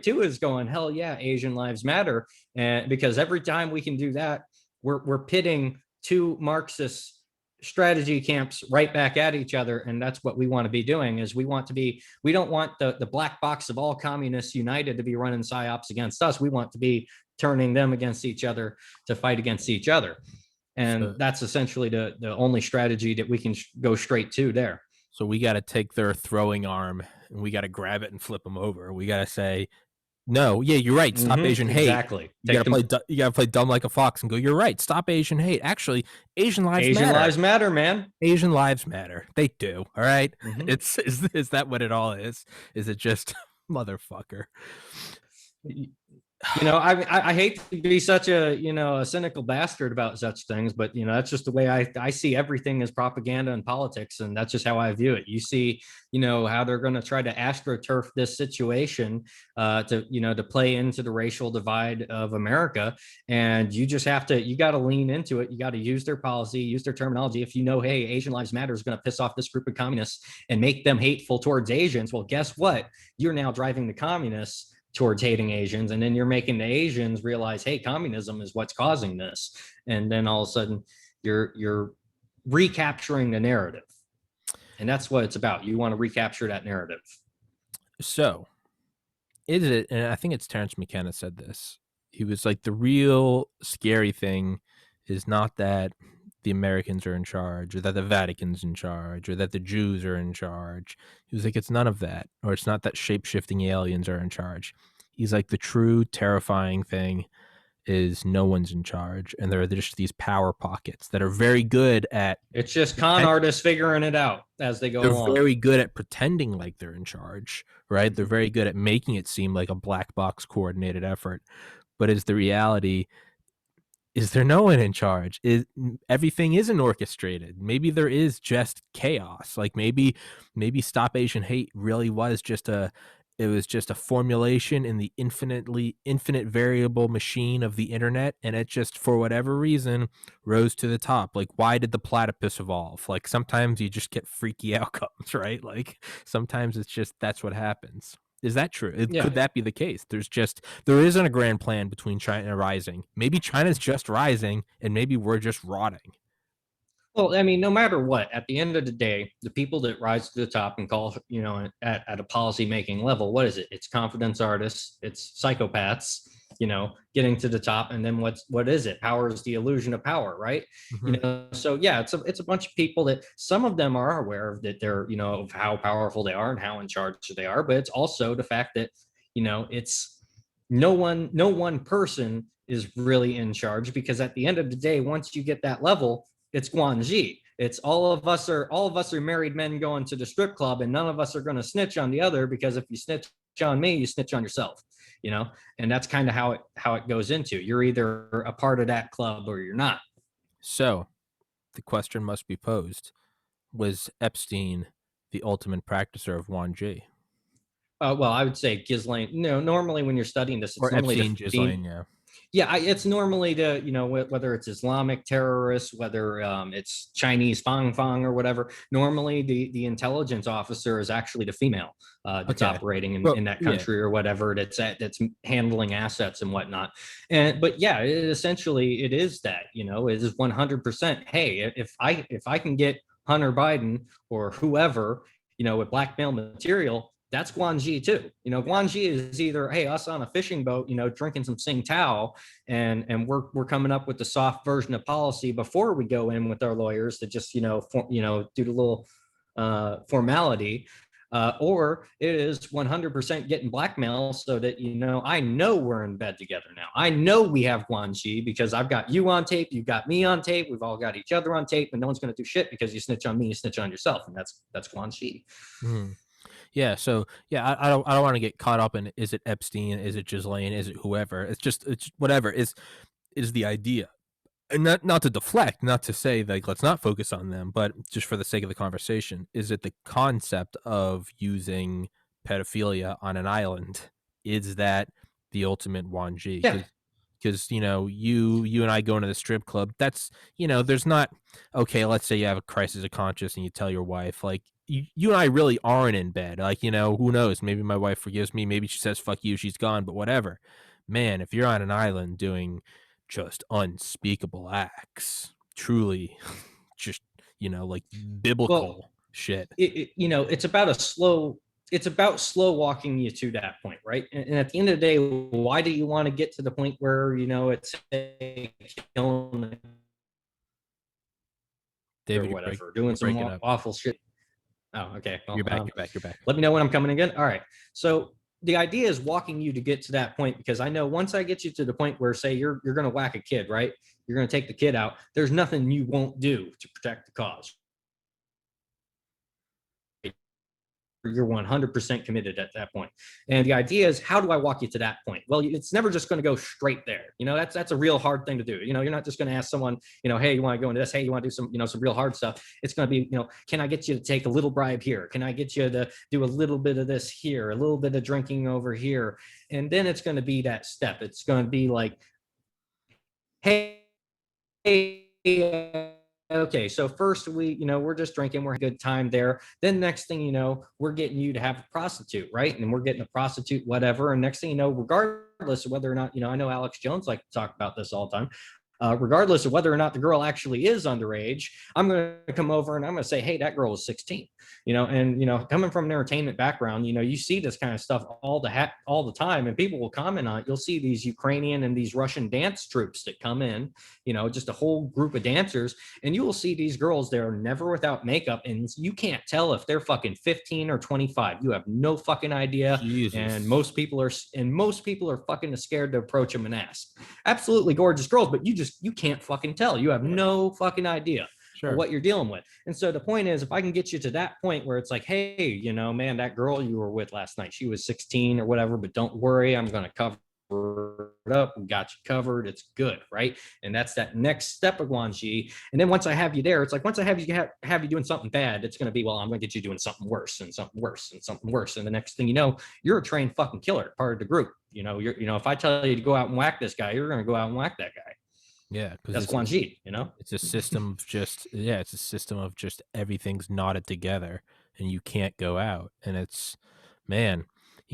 S2: to is going, hell yeah, Asian Lives Matter, and because every time we can do that, we're pitting two Marxist strategy camps right back at each other. And that's what we want to be doing. Is we don't want the black box of all communists united to be running psyops against us. We want to be turning them against each other to fight against each other. And that's essentially the only strategy that we can go straight to there.
S1: So we got to take their throwing arm and we got to grab it and flip them over. We got to say, no, yeah, you're right. Stop Asian hate.
S2: Exactly.
S1: You gotta play dumb like a fox and go, you're right. Stop Asian hate. Actually, Asian lives matter.
S2: Asian lives matter, man.
S1: Asian lives matter. They do. All right. Is that what it all is? Is it just motherfucker?
S2: I hate to be such a cynical bastard about such things, but that's just the way I see everything as propaganda and politics, and that's just how I view it. You see, how they're going to try to astroturf this situation to play into the racial divide of America, and you got to lean into it. You got to use their policy, use their terminology. If hey, Asian Lives Matter is going to piss off this group of communists and make them hateful towards Asians, well, guess what? You're now driving the communists towards hating Asians, and then you're making the Asians realize, hey, communism is what's causing this, and then all of a sudden you're recapturing the narrative, and that's what it's about. You want to recapture that narrative.
S1: So is it, and I think it's Terrence McKenna said this. He was like, the real scary thing is not that the Americans are in charge, or that the Vatican's in charge, or that the Jews are in charge. He was like, it's none of that, or it's not that shape-shifting aliens are in charge. He's like, the true terrifying thing is no one's in charge, and there are just these power pockets that are very good at
S2: It's just con artists figuring it out as they go
S1: they're
S2: along.
S1: very good at pretending like they're in charge, right? They're very good at making it seem like a black box coordinated effort. But is the reality, is there no one in charge? Is everything isn't orchestrated? Maybe there is just chaos. Like maybe Stop Asian Hate really was just a it was just a formulation in the infinite variable machine of the internet, and it just for whatever reason rose to the top. Like, why did the platypus evolve? Like, sometimes you just get freaky outcomes, right? Like, sometimes it's just that's what happens. Is that true?
S2: Yeah.
S1: Could that be the case? There isn't a grand plan between China rising. Maybe China's just rising, and maybe we're just rotting.
S2: Well, I mean, no matter what, at the end of the day, the people that rise to the top and call, at a policy making level, what is it? It's confidence artists, it's psychopaths, getting to the top. And then what is it? Power is the illusion of power, right?
S1: Mm-hmm.
S2: So yeah, it's a bunch of people that some of them are aware of that they're, of how powerful they are and how in charge they are, but it's also the fact that, it's no one person is really in charge, because at the end of the day, once you get that level, it's Guanji. It's all of us are married men going to the strip club, and none of us are going to snitch on the other, because if you snitch on me, you snitch on yourself, and that's kind of how it goes into. You're either a part of that club or you're not.
S1: So the question must be posed: was Epstein the ultimate practicer of Wanji?
S2: Well, I would say Ghislaine. No, normally when you're studying this, it's
S1: Or
S2: normally
S1: Epstein,
S2: the theme.
S1: Ghislaine, yeah.
S2: Yeah, it's normally the, whether it's Islamic terrorists, whether it's Chinese Fang Fang or whatever. Normally, the intelligence officer is actually the female that's
S1: Okay.
S2: operating
S1: Well,
S2: in that
S1: yeah.
S2: country or whatever. That's handling assets and whatnot. But yeah, essentially it is that, it is 100%. Hey, if I can get Hunter Biden or whoever, with blackmail material, that's Guanji too. Guanji is either, hey, us on a fishing boat, drinking some Tsingtao, and we're coming up with the soft version of policy before we go in with our lawyers to just, do the little formality. Or it is 100% getting blackmail so that, I know we're in bed together now. I know we have Guanji because I've got you on tape, you've got me on tape, we've all got each other on tape, and no one's going to do shit because you snitch on me, you snitch on yourself, and that's Guanji.
S1: Mm-hmm. Yeah, so yeah, I don't want to get caught up in, is it Epstein, is it Ghislaine, is it whoever? It's whatever is the idea, and not to deflect, not to say like let's not focus on them, but just for the sake of the conversation, is it the concept of using pedophilia on an island? Is that the ultimate Wanji?
S2: Yeah.
S1: Because you and I go into the strip club, that's there's not, okay, let's say you have a crisis of conscience and you tell your wife, like, you and I really aren't in bed, like, who knows, maybe my wife forgives me, maybe she says fuck you, she's gone, but whatever. Man, if you're on an island doing just unspeakable acts, truly just like biblical
S2: Well,
S1: shit.
S2: it's about slow walking you to that point, right? And at the end of the day, why do you want to get to the point where it's killing
S1: David,
S2: or whatever, doing some awful shit? Oh, okay. Well,
S1: You're back.
S2: let me know when I'm coming again. All right. So the idea is walking you to get to that point, because I know once I get you to the point where, say, you're going to whack a kid, right? You're going to take the kid out. There's nothing you won't do to protect the cause. You're 100% committed at that point. And the idea is, how do I walk you to that point? Well, it's never just going to go straight there. That's a real hard thing to do. You're not just going to ask someone, hey, you want to go into this? Hey, you want to do some real hard stuff? It's going to be, can I get you to take a little bribe here? Can I get you to do a little bit of this here, a little bit of drinking over here? And then it's going to be that step. It's going to be like, hey, okay, so first we're just drinking, we're having a good time there. Then next thing you know, we're getting you to have a prostitute, right? And we're getting a prostitute, whatever. And next thing you know, regardless of whether or not, I know Alex Jones like to talk about this all the time. regardless of whether or not the girl actually is underage, I'm going to come over and I'm going to say, hey, that girl is 16. And coming from an entertainment background, you see this kind of stuff all the time, and people will comment on it. You'll see these Ukrainian and these Russian dance troops that come in, just a whole group of dancers, and you will see these girls, they're never without makeup, and you can't tell if they're fucking 15 or 25. You have no fucking idea.
S1: Jesus.
S2: And most people are fucking scared to approach them and ask. Absolutely gorgeous girls, but you can't fucking tell. You have no fucking idea of what you're dealing with. And so the point is, if I can get you to that point where it's like, hey, man, that girl you were with last night, she was 16 or whatever, but don't worry, I'm going to cover it up. We got you covered. It's good, right? And that's that next step of Guanxi. And then once I have you there, it's like once I have you doing something bad, it's going to be, well, I'm going to get you doing something worse and something worse and something worse. And the next thing you know, you're a trained fucking killer, part of the group. If I tell you to go out and whack this guy, you're going to go out and whack that guy.
S1: Yeah,
S2: that's Guanxi.
S1: It's a system of just everything's knotted together, and you can't go out. And it's, man,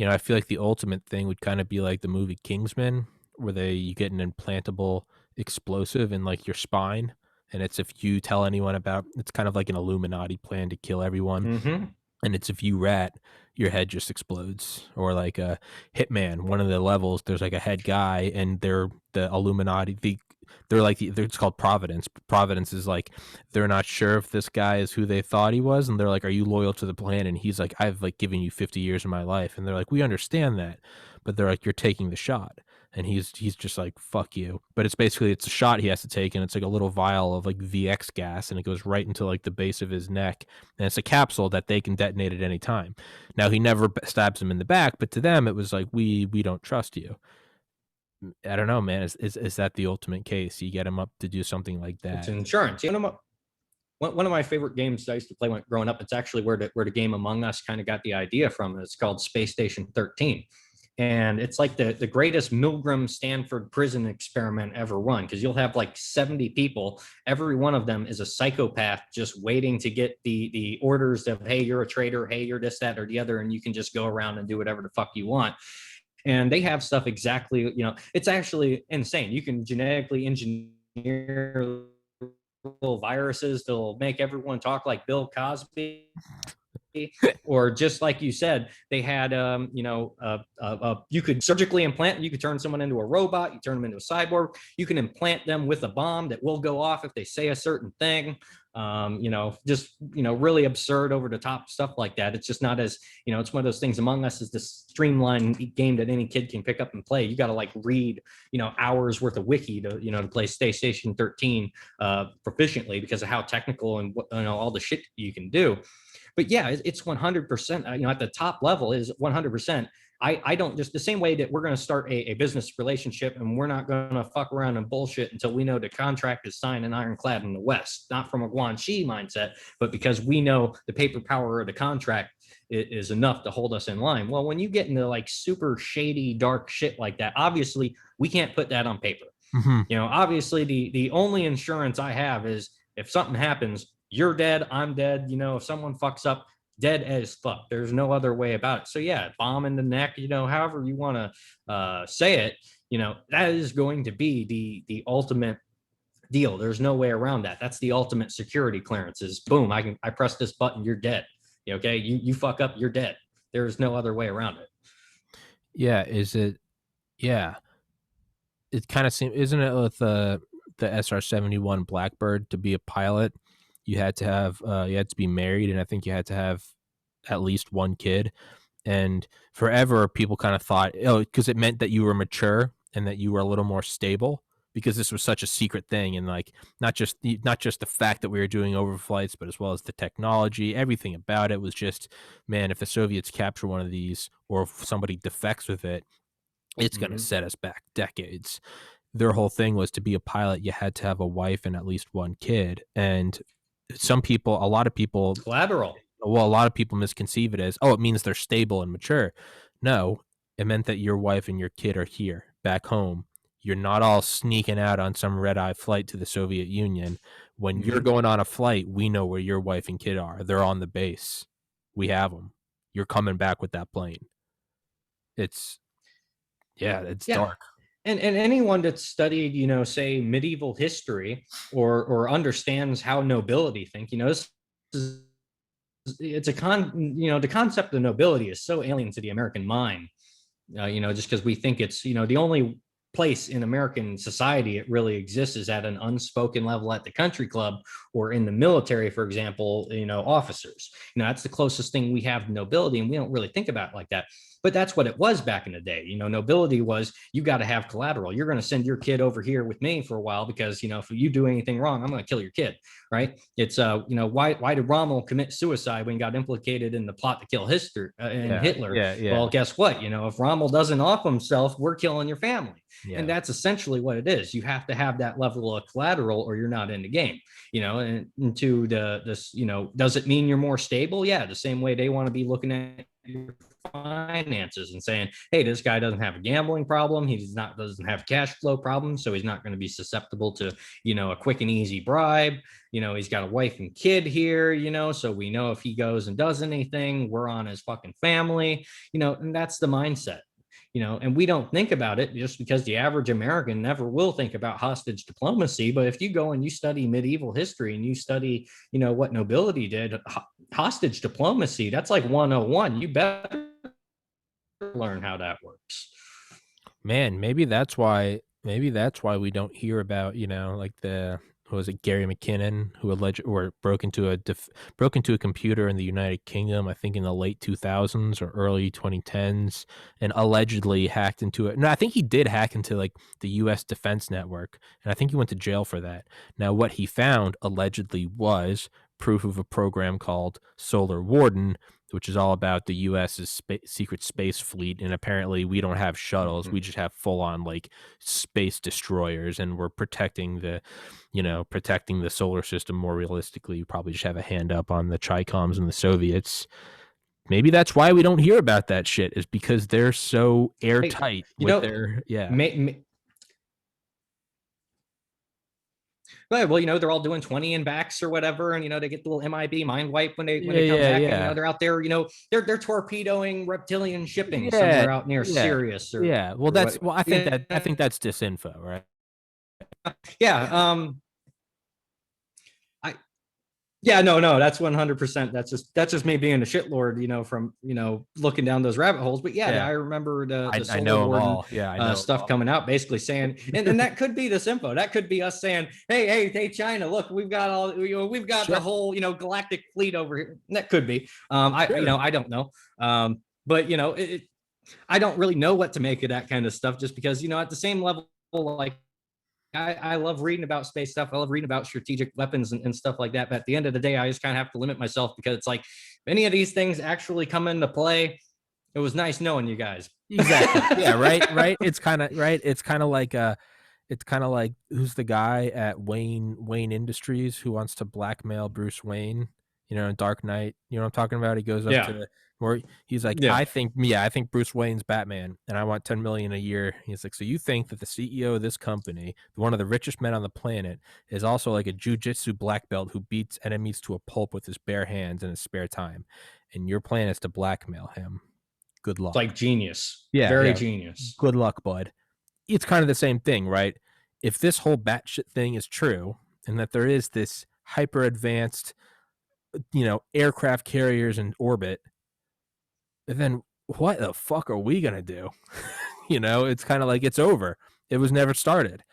S1: I feel like the ultimate thing would kind of be like the movie Kingsman, where you get an implantable explosive in like your spine, and it's if you tell anyone about, it's kind of like an Illuminati plan to kill everyone.
S2: Mm-hmm.
S1: And it's if you rat, your head just explodes. Or like a Hitman, one of the levels, there's like a head guy, and they're the Illuminati. It's called Providence. Providence is like, they're not sure if this guy is who they thought he was, and they're like, are you loyal to the plan? And he's like, I've like given you 50 years of my life. And they're like, we understand that, but they're like, you're taking the shot. And he's just like, fuck you. But it's a shot he has to take, and it's like a little vial of like VX gas, and it goes right into like the base of his neck, and it's a capsule that they can detonate at any time. Now, he never stabs him in the back, but to them it was like, we don't trust you. I don't know, man. Is that the ultimate case? You get him up to do something like that.
S2: It's insurance. One of my favorite games I used to play when growing up, it's actually where the game Among Us kind of got the idea from. It's called Space Station 13. And it's like the greatest Milgram Stanford prison experiment ever run, because you'll have like 70 people. Every one of them is a psychopath just waiting to get the orders of, hey, you're a traitor, hey, you're this, that, or the other, and you can just go around and do whatever the fuck you want. And they have stuff exactly, it's actually insane. You can genetically engineer little viruses that'll make everyone talk like Bill Cosby. Or just like you said, they had, you could surgically implant, you could turn someone into a robot, you turn them into a cyborg, you can implant them with a bomb that will go off if they say a certain thing. Really absurd, over the top stuff like that. It's just not as, it's one of those things. Among Us is this streamlined game that any kid can pick up and play. You got to like read, hours worth of wiki to play Space Station 13 proficiently, because of how technical and all the shit you can do. But yeah, it's 100%, at the top level is 100%. I don't, just the same way that we're going to start a business relationship, and we're not going to fuck around and bullshit until we know the contract is signed and ironclad in the West, not from a Guanxi mindset, but because we know the paper power of the contract is enough to hold us in line. Well, when you get into like super shady, dark shit like that, obviously we can't put that on paper.
S1: Mm-hmm.
S2: Obviously the only insurance I have is if something happens, you're dead, I'm dead. If someone fucks up, dead as fuck. There's no other way about it. So yeah, bomb in the neck, however you want to say it, that is going to be the ultimate deal. There's no way around that. That's the ultimate security clearances. Boom, I press this button, you're dead. Okay, you fuck up, you're dead. There's no other way around it.
S1: Yeah, yeah. It kind of seems, isn't it, with the SR-71 Blackbird, to be a pilot, you had to be married, and I think you had to have at least one kid. And forever people kind of thought, because it meant that you were mature and that you were a little more stable, because this was such a secret thing. And like, not just the fact that we were doing overflights, but as well as the technology, everything about it was just, man, if the Soviets capture one of these, or if somebody defects with it, it's going to set us back decades. Their whole thing was, to be a pilot, you had to have a wife and at least one kid. And a lot of people
S2: collateral.
S1: Well, a lot of people misconceive it as, it means they're stable and mature. No, it meant that your wife and your kid are here, back home. You're not all sneaking out on some red-eye flight to the Soviet Union. When you're going on a flight, we know where your wife and kid are. They're on the base. We have them. You're coming back with that plane. It's dark.
S2: and anyone that's studied, say medieval history or understands how nobility think, this is, it's a the concept of nobility is so alien to the American mind, just because we think it's, the only place in American society it really exists is at an unspoken level at the country club or in the military, for example, officers. That's the closest thing we have to nobility, and we don't really think about it like that. But that's what it was back in the day. Nobility was you got to have collateral. You're going to send your kid over here with me for a while because, if you do anything wrong, I'm going to kill your kid, right? It's why did Rommel commit suicide when he got implicated in the plot to kill Hitler?
S1: Yeah.
S2: Well, guess what? If Rommel doesn't off himself, we're killing your family.
S1: Yeah.
S2: And that's essentially what it is. You have to have that level of collateral or you're not in the game, and into this, does it mean you're more stable? Yeah. The same way they want to be looking at your finances and saying, hey, this guy doesn't have a gambling problem. He doesn't have cash flow problems. So he's not going to be susceptible to, a quick and easy bribe. He's got a wife and kid here, so we know if he goes and does anything, we're on his fucking family, and that's the mindset. And we don't think about it just because the average American never will think about hostage diplomacy. But if you go and you study medieval history and you study, what nobility did, hostage diplomacy, that's like 101. You better learn how that works.
S1: Man, maybe that's why we don't hear about, like what was it, Gary McKinnon, who broke into a computer in the United Kingdom, I think in the late 2000s or early 2010s, and allegedly hacked into it. No, I think he did hack into like the U.S. Defense Network, and I think he went to jail for that. Now, what he found allegedly was proof of a program called Solar Warden, which is all about the U.S.'s secret space fleet. And apparently we don't have shuttles. We just have full on like space destroyers, and we're protecting the solar system more realistically. You probably just have a hand up on the Tricoms and the Soviets. Maybe that's why we don't hear about that shit, is because they're so airtight
S2: Right. Well, they're all doing 20 in backs or whatever, and they get the little MIB mind wipe when they come back, and they're out there, they're torpedoing reptilian shipping somewhere out near Sirius. Or,
S1: well, I think that's disinfo, right?
S2: Yeah. Yeah, no, that's 100%. That's just me being a shitlord, from looking down those rabbit holes. But I remember the
S1: I know them all.
S2: I know stuff coming out, basically saying, and that could be this info. That could be us saying, hey, China, look, we've got we've got the whole galactic fleet over here. That could be. I don't know. But I don't really know what to make of that kind of stuff, just because at the same level, like. I love reading about space stuff. I love reading about strategic weapons and stuff like that. But at the end of the day, I just kind of have to limit myself, because it's like, if any of these things actually come into play, it was nice knowing you guys.
S1: Exactly. Yeah. Right. It's kind of right. It's kind of like who's the guy at Wayne Industries who wants to blackmail Bruce Wayne, in Dark Knight. You know what I'm talking about? He goes up to where he's like, I think Bruce Wayne's Batman, and I want $10 million a year. He's like, so you think that the CEO of this company, one of the richest men on the planet, is also like a jujitsu black belt who beats enemies to a pulp with his bare hands in his spare time, and your plan is to blackmail him? Good luck.
S2: It's like genius. Very genius.
S1: Good luck, bud. It's kind of the same thing, right? If this whole batshit thing is true, and that there is this hyper advanced, aircraft carriers in orbit, then what the fuck are we going to do? It's kind of like it's over. It was never started.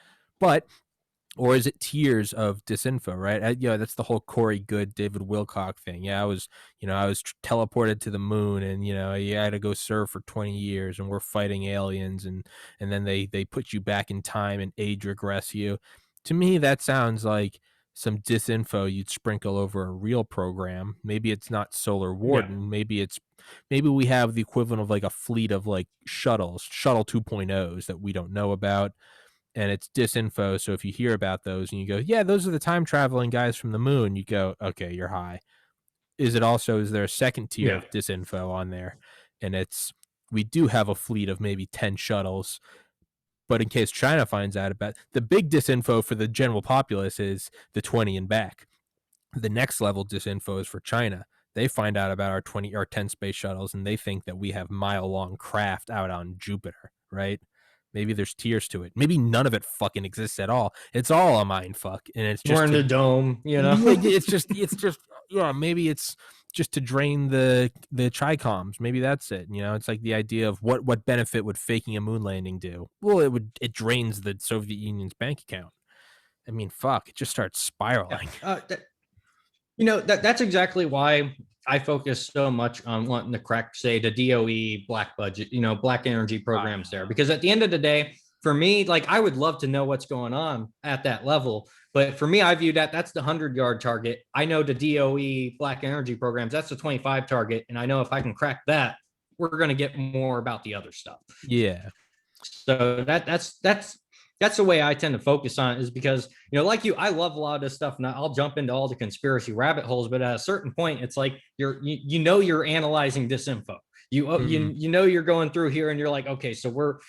S1: Or is it tiers of disinfo, right? That's the whole Corey Good, David Wilcock thing. Yeah, I was teleported to the moon, and I had to go serve for 20 years, and we're fighting aliens, and then they put you back in time and age regress you. To me, that sounds like some disinfo you'd sprinkle over a real program. Maybe it's not Solar Warden. Yeah. Maybe we have the equivalent of like a fleet of like shuttle 2.0s that we don't know about. And it's disinfo. So if you hear about those and you go, yeah, those are the time traveling guys from the moon, you go, okay, you're high. Is there a second tier of disinfo on there? And we do have a fleet of maybe 10 shuttles, but in case China finds out about the big disinfo for the general populace is the 20 and back. The next level disinfo is for China. They find out about our 10 space shuttles, and they think that we have mile-long craft out on Jupiter, right? Maybe there's tiers to it. Maybe none of it fucking exists at all. It's all a mind fuck, and it's just
S2: We're in the dome, you know.
S1: yeah, it's just yeah. Maybe it's just to drain the tricoms. Maybe that's it. You know, it's like the idea of what benefit would faking a moon landing do? Well, it drains the Soviet Union's bank account. I mean, fuck, it just starts
S2: Yeah.
S1: spiraling.
S2: That's exactly why I focus so much on wanting to crack, say, the DOE black budget, black energy programs there. Because at the end of the day, for me, like I would love to know what's going on at that level. But for me, I view that's the 100-yard target. I know the DOE black energy programs, that's the 25 target. And I know if I can crack that, we're going to get more about the other stuff.
S1: Yeah.
S2: So that's the way I tend to focus on it, is because, like you, I love a lot of this stuff and I'll jump into all the conspiracy rabbit holes, but at a certain point, it's like you're analyzing disinfo. You're going through here and you're like, okay, so we're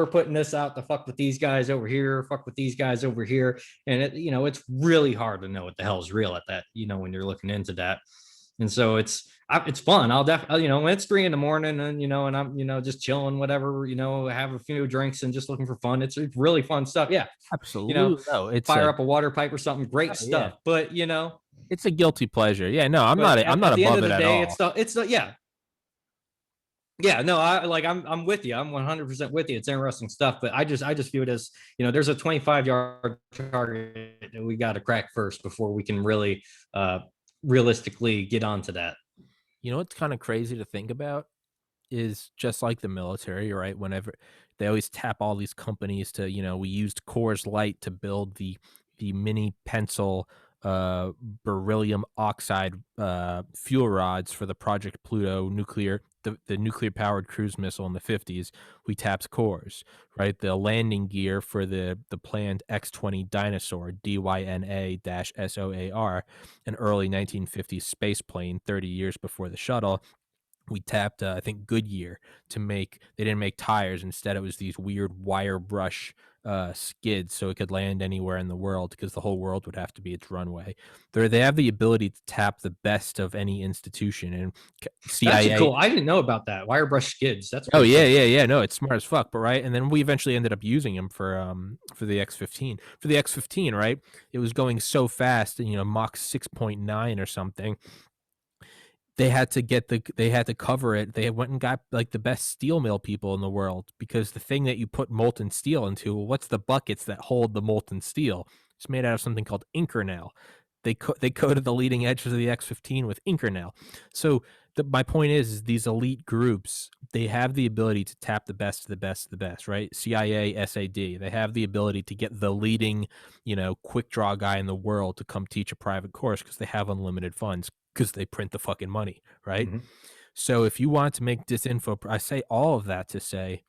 S2: putting this out to fuck with these guys over here, fuck with these guys over here. And it's really hard to know what the hell is real at that, when you're looking into that. And so it's fun. I'll definitely, when it's 3 a.m. and, and I'm, just chilling, whatever, have a few drinks and just looking for fun. It's really fun stuff. Yeah.
S1: Absolutely.
S2: It's fire up a water pipe or something. Great stuff. Yeah. But,
S1: it's a guilty pleasure. Yeah. No, I'm not above it at all.
S2: It's yeah. Yeah, no, I'm with you. I'm 100% with you. It's interesting stuff, but I just view it as, there's a 25-yard target that we got to crack first before we can really realistically get onto that.
S1: You know what's kind of crazy to think about is just like the military, right? Whenever they always tap all these companies to, we used Coors Light to build the mini pencil beryllium oxide fuel rods for the Project Pluto the nuclear powered cruise missile in the 50s. We tapped Coors, right? The landing gear for the planned X-20 Dinosaur, DYNA-SOAR, an early 1950s space plane 30 years before the shuttle. We tapped, I think, Goodyear they didn't make tires. Instead, it was these weird wire brush skids so it could land anywhere in the world because the whole world would have to be its runway. They have the ability to tap the best of any institution. And CIA.
S2: That's cool. I didn't know about that. Wire brush skids. That's
S1: cool. Yeah. No, it's smart as fuck. But right. And then we eventually ended up using them for the X-15. For the X-15, right? It was going so fast, Mach 6.9 or something. They had to cover it. They went and got like the best steel mill people in the world, because the thing that you put molten steel into, what's the buckets that hold the molten steel? It's made out of something called Inconel. They coated the leading edges of the X-15 with Inconel. So my point is these elite groups, they have the ability to tap the best of the best of the best, right? CIA, SAD, they have the ability to get the leading, quick draw guy in the world to come teach a private course because they have unlimited funds, because they print the fucking money, right? Mm-hmm. So if you want to make disinfo, I say all of that to say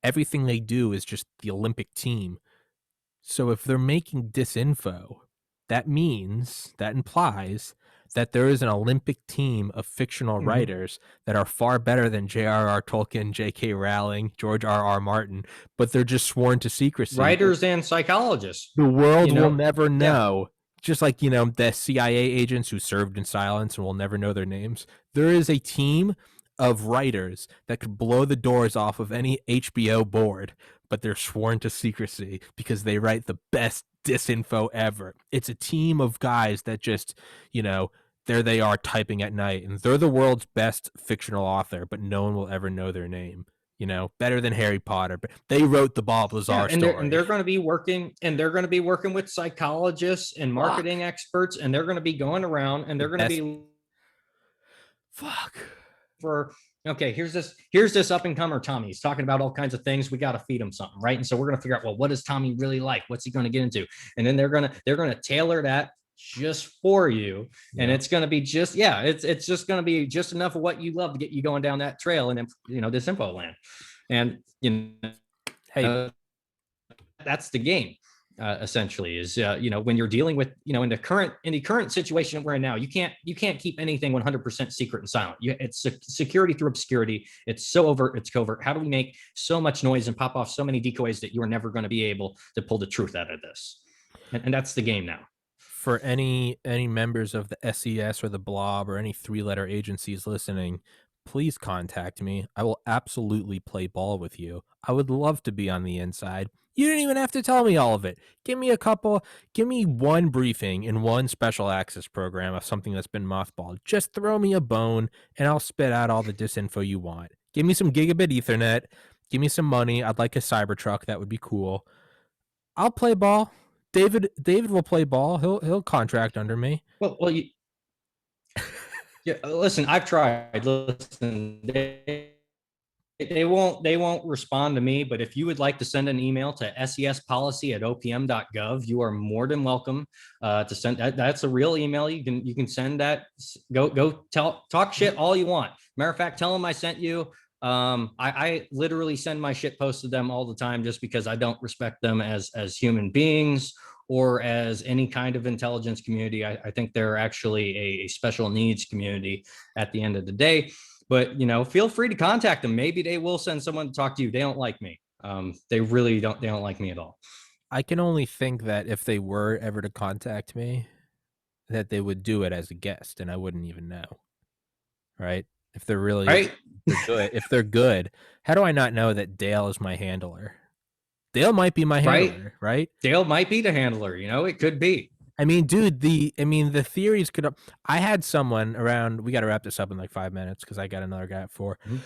S1: everything they do is just the Olympic team. So if they're making disinfo, that implies that there is an Olympic team of fictional writers that are far better than J.R.R. Tolkien, J.K. Rowling, George R.R. Martin, but they're just sworn to secrecy.
S2: Writers and psychologists.
S1: The world will never know. Yeah. Just like, the CIA agents who served in silence and we'll never know their names. There is a team of writers that could blow the doors off of any HBO board, but they're sworn to secrecy because they write the best disinfo ever. It's a team of guys that just, there they are typing at night, and they're the world's best fictional author, but no one will ever know their name. Better than Harry Potter, but they wrote the Bob Lazar story.
S2: And they're going to be working with psychologists and marketing experts, and they're going to be going around and they're going to be for, okay, here's this up and comer Tommy. He's talking about all kinds of things. We got to feed him something, right? And so we're going to figure out, well, what does Tommy really like? What's he going to get into? And then they're going to tailor that just for you. Yeah. And it's going to be it's just going to be just enough of what you love to get you going down that trail and then, this info land. And, hey, that's the game. Essentially is, when you're dealing with, in the current situation we're in now, you can't keep anything 100% secret and silent. It's security through obscurity. It's so overt, it's covert. How do we make so much noise and pop off so many decoys that you are never going to be able to pull the truth out of this? And that's the game now.
S1: For any members of the SES or the Blob or any 3-letter agencies listening, please contact me. I will absolutely play ball with you. I would love to be on the inside. You didn't even have to tell me all of it. Give me one briefing in one special access program of something that's been mothballed. Just throw me a bone and I'll spit out all the disinfo you want. Give me some gigabit ethernet. Give me some money. I'd like a Cybertruck. That would be cool. I'll play ball. David will play ball. He'll contract under me.
S2: Well, yeah. Listen, I've tried. Listen, they won't respond to me. But if you would like to send an email to sespolicy@opm.gov, you are more than welcome to send that. That's a real email. You can send that. Go talk shit all you want. Matter of fact, tell them I sent you. I literally send my shit posts to them all the time just because I don't respect them as human beings or as any kind of intelligence community. I think they're actually a special needs community at the end of the day. But feel free to contact them. Maybe they will send someone to talk to you. They don't like me. They really don't. They don't like me at all.
S1: I can only think that if they were ever to contact me, that they would do it as a guest, and I wouldn't even know. Right? If they're really
S2: right.
S1: Good, if they're good, how do I not know that Dale is my handler? Dale might be my handler, right?
S2: Dale might be the handler. It could be.
S1: I mean, dude, the theories could. I had someone around. We got to wrap this up in like 5 minutes because I got another guy at 4. Mm-hmm.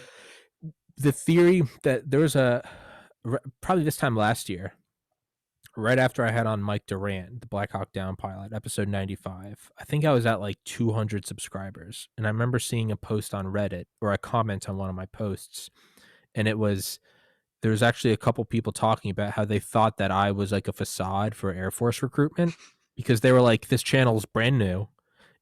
S1: The theory that there was probably this time last year, right after I had on Mike Durant, the Black Hawk Down pilot, episode 95. I think I was at like 200 subscribers, and I remember seeing a post on Reddit or a comment on one of my posts, and there was actually a couple people talking about how they thought that I was like a facade for Air Force recruitment. Because they were like, this channel is brand new.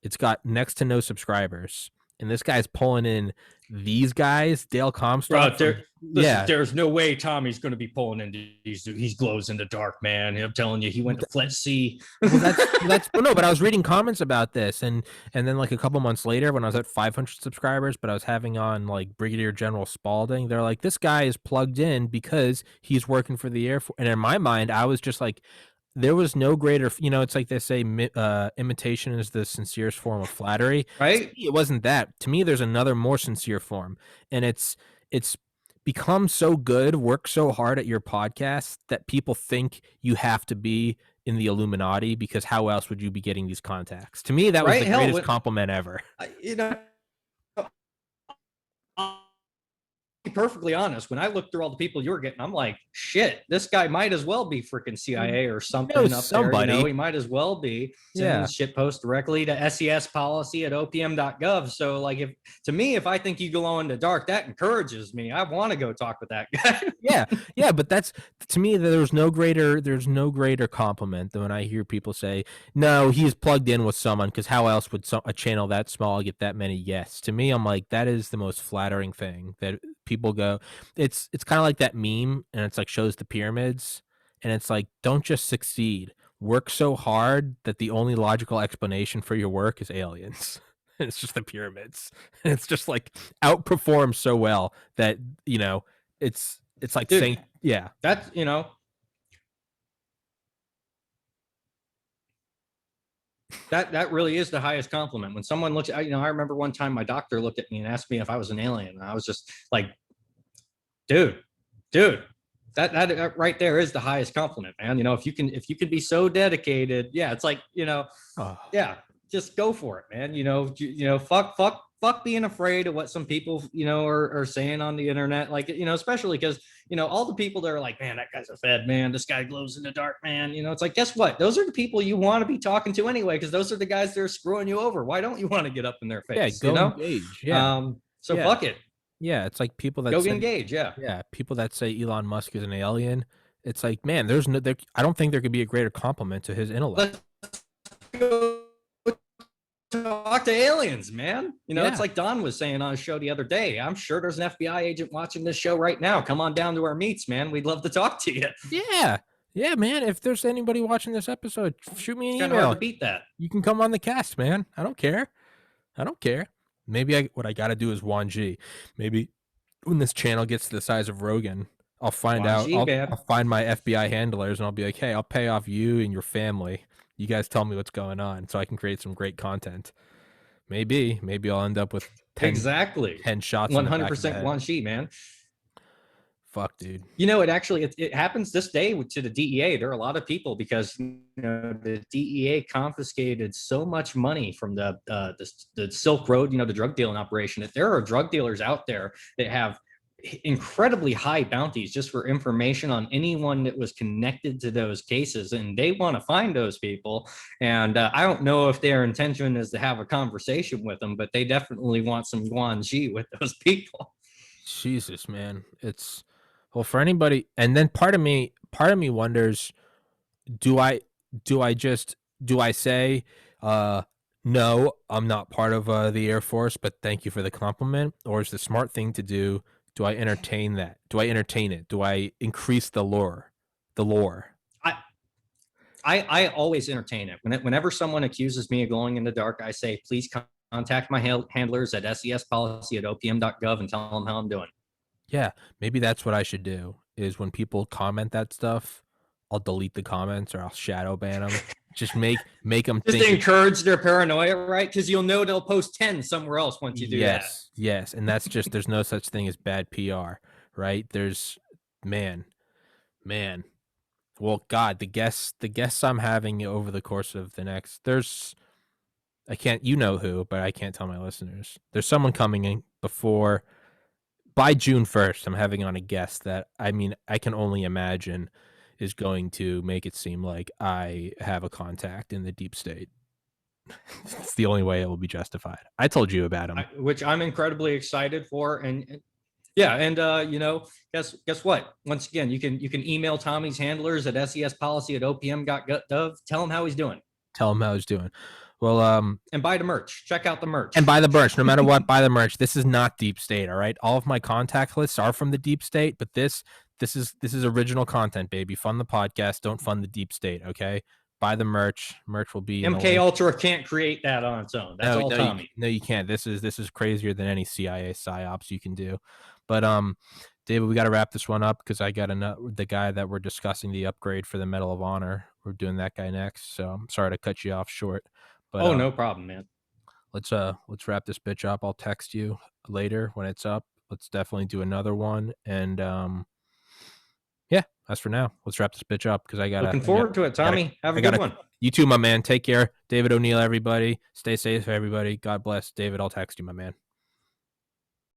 S1: It's got next to no subscribers. And this guy's pulling in these guys, Dale Comstock.
S2: There's no way Tommy's going to be pulling into these. He glows in the dark, man. I'm telling you, he went to Flet C.
S1: Well, that's no, but I was reading comments about this. And then like a couple months later when I was at 500 subscribers, but I was having on like Brigadier General Spalding, they're like, this guy is plugged in because he's working for the Air Force. And in my mind, I was just like, there was no greater, it's like they say, imitation is the sincerest form of flattery.
S2: Right?
S1: It wasn't that. To me, there's another more sincere form. And it's become so good, work so hard at your podcast that people think you have to be in the Illuminati because how else would you be getting these contacts? To me, that was the greatest compliment ever.
S2: Be perfectly honest, when I looked through all the people you were getting, I'm like, shit, this guy might as well be freaking CIA or something up
S1: somebody.
S2: there. He might as well be sending shit post directly to sespolicy@opm.gov. So like, if I think you glow in the dark, that encourages me. I want to go talk with that guy.
S1: yeah, but that's, to me, there's no greater compliment than when I hear people say, no, he's plugged in with someone, because how else would a channel that small get that many yes? To me, I'm like, that is the most flattering thing that people go. It's kind of like that meme, and it's like shows the pyramids, and it's like, don't just succeed, work so hard that the only logical explanation for your work is aliens. It's just the pyramids. It's just like outperforms so well that it's like, dude, saying, yeah,
S2: that's that really is the highest compliment. When someone looks at, I remember one time my doctor looked at me and asked me if I was an alien, and I was just like, dude, that right there is the highest compliment, man. If you can be so dedicated, yeah, it's like, yeah, just go for it, man. Fuck being afraid of what some people, are saying on the internet. Like, especially because, all the people that are like, man, that guy's a fed, man. This guy glows in the dark, man. It's like, guess what? Those are the people you want to be talking to anyway, because those are the guys that are screwing you over. Why don't you want to get up in their face?
S1: Yeah, go engage. Yeah.
S2: Fuck it.
S1: Yeah, it's like people that
S2: go engage. Yeah.
S1: Yeah, people that say Elon Musk is an alien. It's like, man, I don't think there could be a greater compliment to his intellect.
S2: Let's go talk to aliens, man. It's like Don was saying on a show the other day. I'm sure there's an FBI agent watching this show right now. Come on down to our meets, man. We'd love to talk to you.
S1: Yeah, man. If there's anybody watching this episode, shoot me an email.
S2: It's kind of hard to beat that.
S1: You can come on the cast, man. I don't care. Maybe what I got to do is Juan G. Maybe when this channel gets to the size of Rogan, I'll find out. I'll find my FBI handlers, and I'll be like, hey, I'll pay off you and your family. You guys tell me what's going on so I can create some great content. Maybe I'll end up with
S2: 10
S1: shots in the back of the
S2: 100%
S1: head.
S2: guanxi, man.
S1: Fuck, dude.
S2: It happens this day to the DEA. There are a lot of people because the DEA confiscated so much money from the Silk Road, the drug dealing operation. That there are drug dealers out there that have incredibly high bounties just for information on anyone that was connected to those cases, and they want to find those people. And I don't know if their intention is to have a conversation with them, but they definitely want some guanxi with those people.
S1: Jesus, man. It's well for anybody. And then part of me wonders, do I say, no, I'm not part of the Air Force, but thank you for the compliment? Or is the smart thing to do, do I entertain that? Do I entertain it? Do I increase the lore?
S2: I always entertain it. Whenever someone accuses me of glowing in the dark, I say, please contact my handlers at sespolicy@opm.gov and tell them how I'm doing.
S1: Yeah, maybe that's what I should do, is when people comment that stuff, I'll delete the comments or I'll shadow ban them. Just make them
S2: just
S1: think.
S2: To encourage their paranoia, right? Because you'll know they'll post 10 somewhere else once you do that.
S1: Yes. And that's just, there's no such thing as bad PR, right? There's, man. Well, God, the guests I'm having over the course of the next, I can't, who, but I can't tell my listeners. There's someone coming in by June 1st. I'm having on a guest that, I can only imagine is going to make it seem like I have a contact in the deep state. It's the only way it will be justified. I told you about him,
S2: which I'm incredibly excited for. And yeah, and guess what? Once again, you can email Tommy's handlers at sespolicy@opm.gov. Tell him how he's doing.
S1: Well,
S2: and buy the merch. Check out the merch.
S1: And buy the merch. No matter what, buy the merch. This is not deep state, all right? All of my contact lists are from the deep state, but this is original content, baby. Fund the podcast. Don't fund the deep state, okay? Buy the merch. Merch will be
S2: MK Ultra can't create that on its own. That's all Tommy.
S1: You can't. This is crazier than any CIA psyops you can do. But David, we got to wrap this one up because I got the guy that we're discussing the upgrade for the Medal of Honor. We're doing that guy next. So I'm sorry to cut you off short. But,
S2: no problem, man.
S1: Let's wrap this bitch up. I'll text you later when it's up. Let's definitely do another one. And yeah, as for now, let's wrap this bitch up because
S2: looking forward to it, Tommy. Have a good one.
S1: You too, my man. Take care. David O'Neill, everybody. Stay safe, everybody. God bless. David, I'll text you, my man.